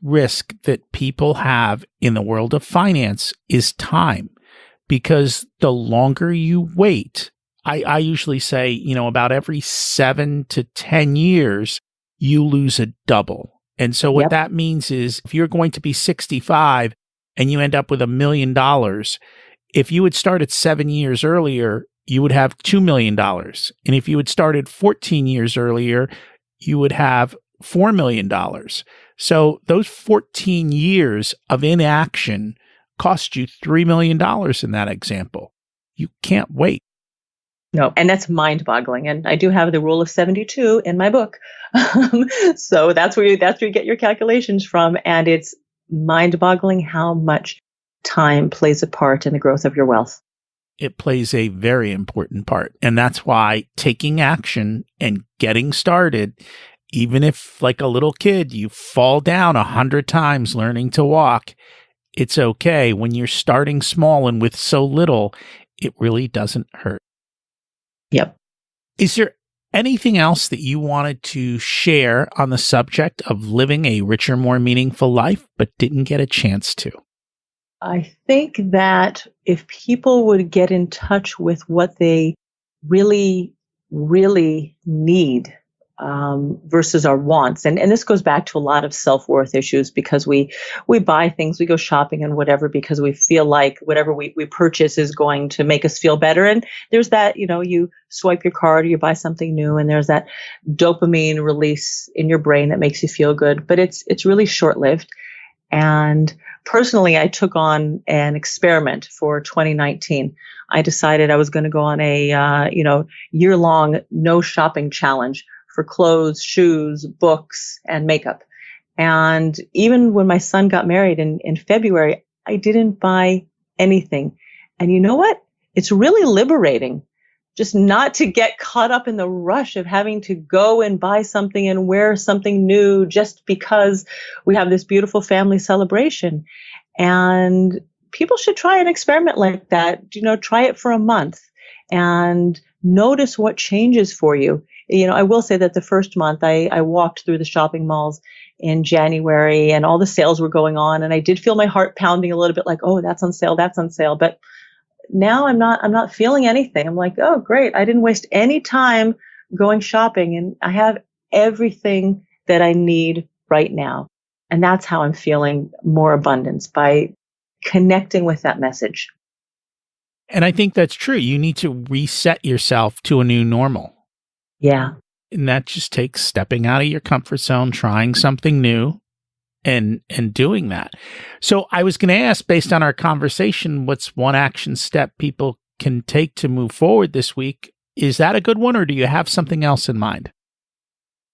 risk that people have in the world of finance is time, because the longer you wait, I usually say, about every 7 to 10 years, you lose a double. And so what that means is if you're going to be 65 and you end up with $1 million, if you had started 7 years earlier, you would have $2 million. And if you had started 14 years earlier, you would have $4 million. So those 14 years of inaction cost you $3 million in that example. You can't wait. No, and that's mind-boggling. And I do have the rule of 72 in my book. So that's where you get your calculations from. And it's mind-boggling how much time plays a part in the growth of your wealth. It plays a very important part. And that's why taking action and getting started, even if like a little kid, you fall down 100 times learning to walk, it's okay. When you're starting small and with so little, it really doesn't hurt. Yep. Is there anything else that you wanted to share on the subject of living a richer, more meaningful life, but didn't get a chance to? I think that if people would get in touch with what they really, really need versus our wants, and this goes back to a lot of self-worth issues because we buy things, we go shopping and whatever because we feel like whatever we purchase is going to make us feel better. And there's that, you swipe your card or you buy something new and there's that dopamine release in your brain that makes you feel good, but it's really short-lived. And personally, I took on an experiment for 2019. I decided I was going to go on a, year-long no shopping challenge for clothes, shoes, books, and makeup. And even when my son got married in February, I didn't buy anything. And you know what? It's really liberating just not to get caught up in the rush of having to go and buy something and wear something new just because we have this beautiful family celebration. And people should try an experiment like that. Try it for a month and notice what changes for you. I will say that the first month I walked through the shopping malls in January and all the sales were going on. And I did feel my heart pounding a little bit like, oh, that's on sale, that's on sale. But now I'm not feeling anything. I'm like, oh, great. I didn't waste any time going shopping and I have everything that I need right now. And that's how I'm feeling more abundance, by connecting with that message. And I think that's true. You need to reset yourself to a new normal. Yeah. And that just takes stepping out of your comfort zone, trying something new, and doing that. So I was going to ask, based on our conversation, what's one action step people can take to move forward this week? Is that a good one, or do you have something else in mind?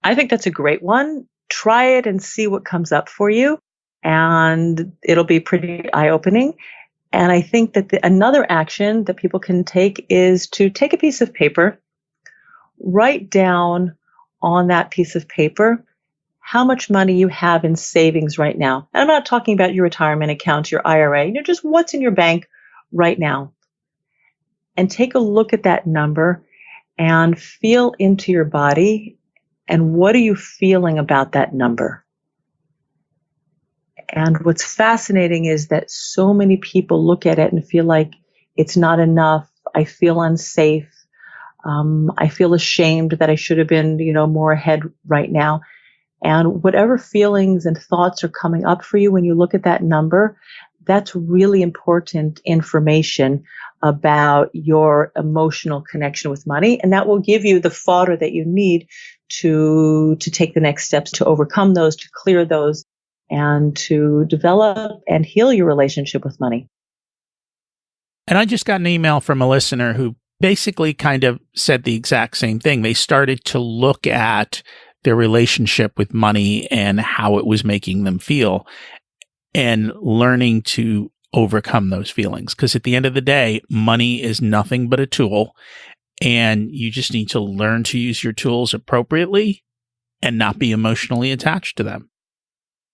I think that's a great one. Try it and see what comes up for you. And it'll be pretty eye-opening. And I think that another action that people can take is to take a piece of paper, write down on that piece of paper how much money you have in savings right now. And I'm not talking about your retirement account, your IRA, just what's in your bank right now. And take a look at that number and feel into your body. And what are you feeling about that number? And what's fascinating is that so many people look at it and feel like it's not enough. I feel unsafe. I feel ashamed that I should have been, more ahead right now. And whatever feelings and thoughts are coming up for you when you look at that number, that's really important information about your emotional connection with money. And that will give you the fodder that you need to take the next steps to overcome those, to clear those, and to develop and heal your relationship with money. And I just got an email from a listener who basically kind of said the exact same thing. They started to look at their relationship with money and how it was making them feel and learning to overcome those feelings. Because at the end of the day, money is nothing but a tool, and you just need to learn to use your tools appropriately and not be emotionally attached to them.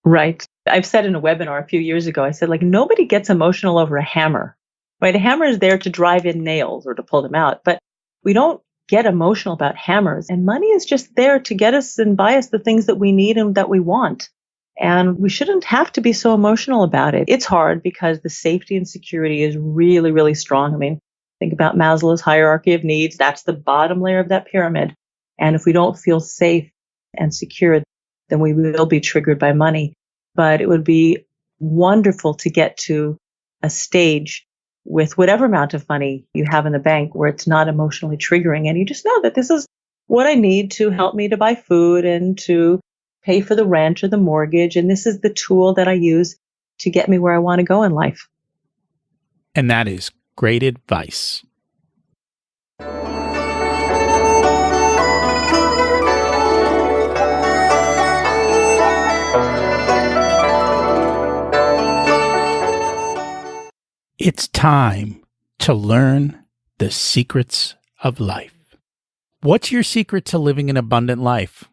Right. I've said in a webinar a few years ago, I said, nobody gets emotional over a hammer, right? A hammer is there to drive in nails or to pull them out, but we don't get emotional about hammers. And money is just there to get us and buy us the things that we need and that we want. And we shouldn't have to be so emotional about it. It's hard because the safety and security is really, really strong. I mean, think about Maslow's hierarchy of needs. That's the bottom layer of that pyramid. And if we don't feel safe and secure, then we will be triggered by money. But it would be wonderful to get to a stage with whatever amount of money you have in the bank where it's not emotionally triggering. And you just know that this is what I need to help me to buy food and to pay for the rent or the mortgage. And this is the tool that I use to get me where I want to go in life. And that is great advice. It's time to learn the secrets of life. What's your secret to living an abundant life?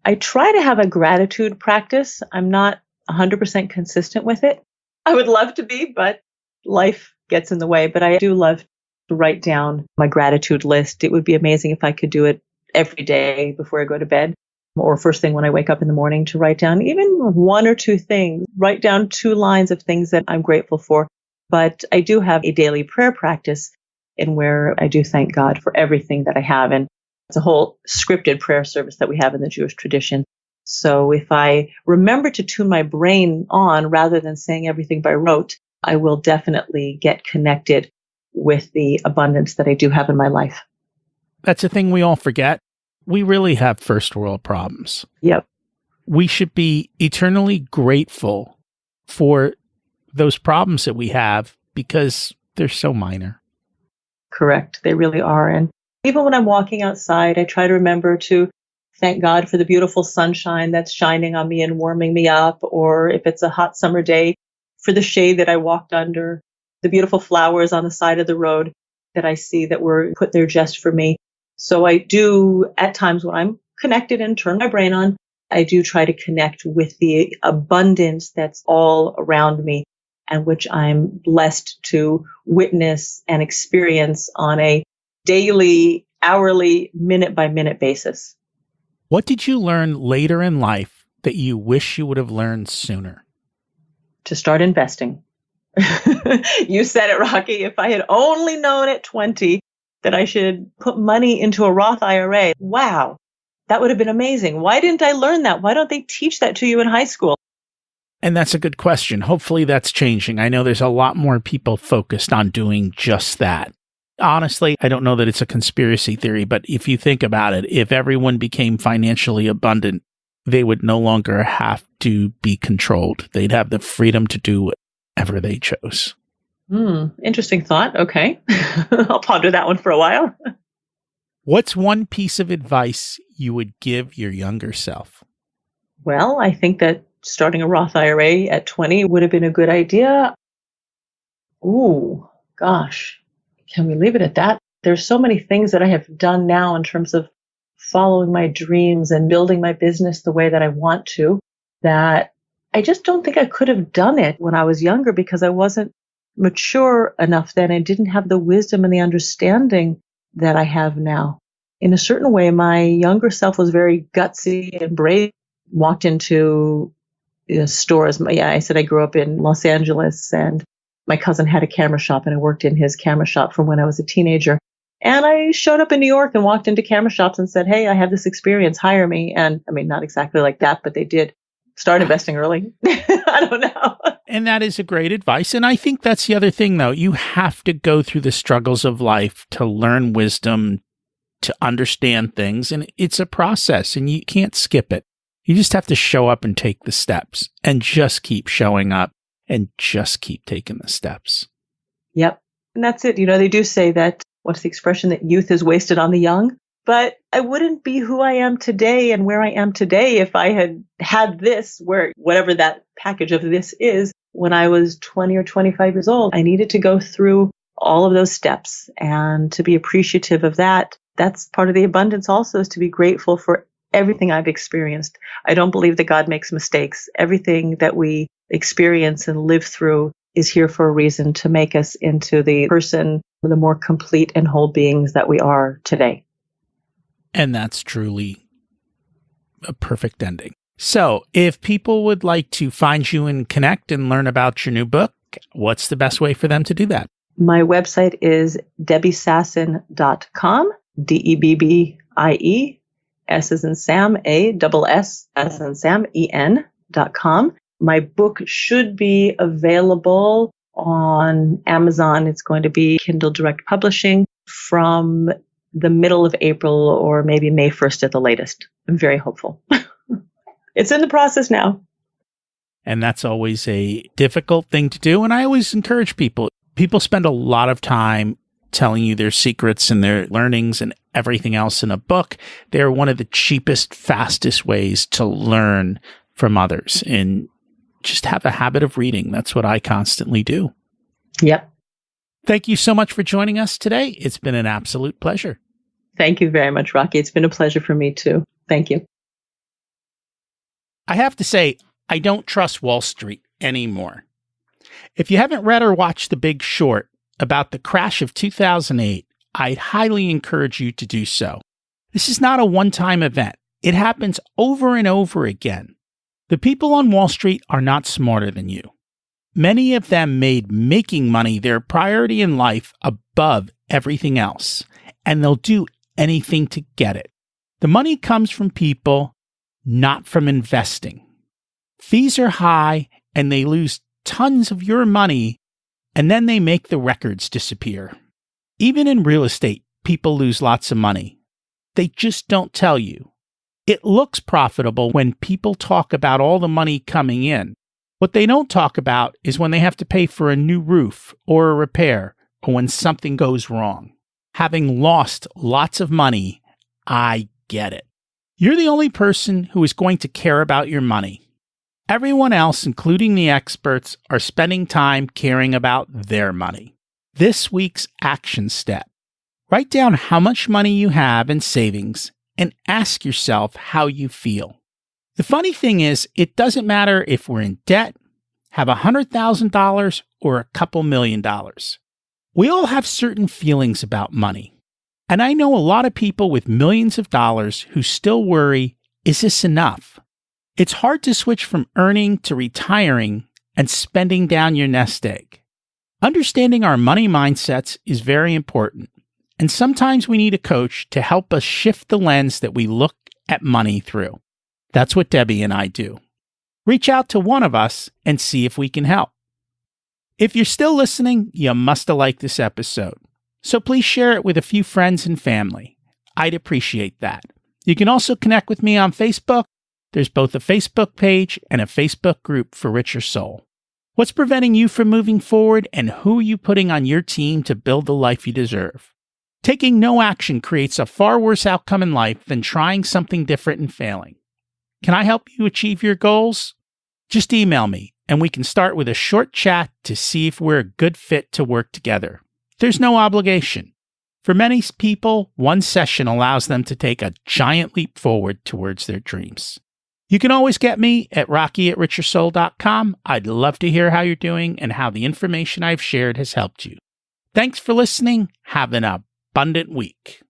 I try to have a gratitude practice. I'm not 100% consistent with it. I would love to be, but life gets in the way. But I do love to write down my gratitude list. It would be amazing if I could do it every day before I go to bed. or first thing when I wake up in the morning to write down even one or two things, write down 2 lines of things that I'm grateful for. But I do have a daily prayer practice in where I do thank God for everything that I have. And it's a whole scripted prayer service that we have in the Jewish tradition. So if I remember to tune my brain on rather than saying everything by rote, I will definitely get connected with the abundance that I do have in my life. That's a thing we all forget. We really have first world problems. Yep. We should be eternally grateful for those problems that we have because they're so minor. Correct. They really are. And even when I'm walking outside, I try to remember to thank God for the beautiful sunshine that's shining on me and warming me up. Or if it's a hot summer day, for the shade that I walked under, the beautiful flowers on the side of the road that I see that were put there just for me. So I do, at times when I'm connected and turn my brain on, I do try to connect with the abundance that's all around me and which I'm blessed to witness and experience on a daily, hourly, minute-by-minute basis. What did you learn later in life that you wish you would have learned sooner? To start investing. You said it, Rocky. If I had only known at 20 that I should put money into a Roth IRA, wow, that would have been amazing. Why didn't I learn that? Why don't they teach that to you in high school? And that's a good question. Hopefully that's changing. I know there's a lot more people focused on doing just that. Honestly, I don't know that it's a conspiracy theory, but if you think about it, if everyone became financially abundant, they would no longer have to be controlled. They'd have the freedom to do whatever they chose. Interesting thought. Okay. I'll ponder that one for a while. What's one piece of advice you would give your younger self? Well, I think that starting a Roth IRA at 20 would have been a good idea. Ooh, gosh. Can we leave it at that? There's so many things that I have done now in terms of following my dreams and building my business the way that I want to, that I just don't think I could have done it when I was younger because I wasn't mature enough then. I didn't have the wisdom and the understanding that I have now. In a certain way, my younger self was very gutsy and brave. Walked into stores. I said I grew up in Los Angeles and my cousin had a camera shop and I worked in his camera shop from when I was a teenager. And I showed up in New York and walked into camera shops and said, hey, I have this experience, hire me. And I mean, not exactly like that, but they did start investing early. I don't know. And that is a great advice. And I think that's the other thing, though. You have to go through the struggles of life to learn wisdom, to understand things. And it's a process and you can't skip it. You just have to show up and take the steps and just keep showing up and just keep taking the steps. Yep. And that's it. They do say that, what's the expression, that youth is wasted on the young? But I wouldn't be who I am today and where I am today if I had this, where whatever that package of this is, when I was 20 or 25 years old. I needed to go through all of those steps and to be appreciative of that. That's part of the abundance also, is to be grateful for everything I've experienced. I don't believe that God makes mistakes. Everything that we experience and live through is here for a reason, to make us into the person, the more complete and whole beings that we are today. And that's truly a perfect ending. So if people would like to find you and connect and learn about your new book, what's the best way for them to do that? My website is debbiesassen.com, DEBBIE, S as in Sam, ASS as in Sam, EN.com. My book should be available on Amazon. It's going to be Kindle Direct Publishing from the middle of April or maybe May 1st at the latest. I'm very hopeful. It's in the process now. And that's always a difficult thing to do. And I always encourage people. People spend a lot of time telling you their secrets and their learnings and everything else in a book. They're one of the cheapest, fastest ways to learn from others and just have a habit of reading. That's what I constantly do. Yep. Thank you so much for joining us today. It's been an absolute pleasure. Thank you very much, Rocky. It's been a pleasure for me too. Thank you. I have to say, I don't trust Wall Street anymore. If you haven't read or watched The Big Short about the crash of 2008, I'd highly encourage you to do so. This is not a one-time event. It happens over and over again. The people on Wall Street are not smarter than you. Many of them made making money their priority in life above everything else, and they'll do anything to get it. The money comes from people, not from investing. Fees are high, and they lose tons of your money, and then they make the records disappear. Even in real estate, people lose lots of money. They just don't tell you. It looks profitable when people talk about all the money coming in. What they don't talk about is when they have to pay for a new roof or a repair, or when something goes wrong. Having lost lots of money, I get it. You're the only person who is going to care about your money. Everyone else, including the experts, are spending time caring about their money. This week's action step. Write down how much money you have in savings and ask yourself how you feel. The funny thing is, it doesn't matter if we're in debt, have $100,000 or a couple $1,000,000. We all have certain feelings about money. And I know a lot of people with millions of dollars who still worry, is this enough? It's hard to switch from earning to retiring and spending down your nest egg. Understanding our money mindsets is very important. And sometimes we need a coach to help us shift the lens that we look at money through. That's what Debbie and I do. Reach out to one of us and see if we can help. If you're still listening, you must have liked this episode. So please share it with a few friends and family. I'd appreciate that. You can also connect with me on Facebook. There's both a Facebook page and a Facebook group for Richer Soul. What's preventing you from moving forward, and who are you putting on your team to build the life you deserve? Taking no action creates a far worse outcome in life than trying something different and failing. Can I help you achieve your goals? Just email me, and we can start with a short chat to see if we're a good fit to work together. There's no obligation. For many people, one session allows them to take a giant leap forward towards their dreams. You can always get me at rocky@richersoul.com. I'd love to hear how you're doing and how the information I've shared has helped you. Thanks for listening. Have an abundant week.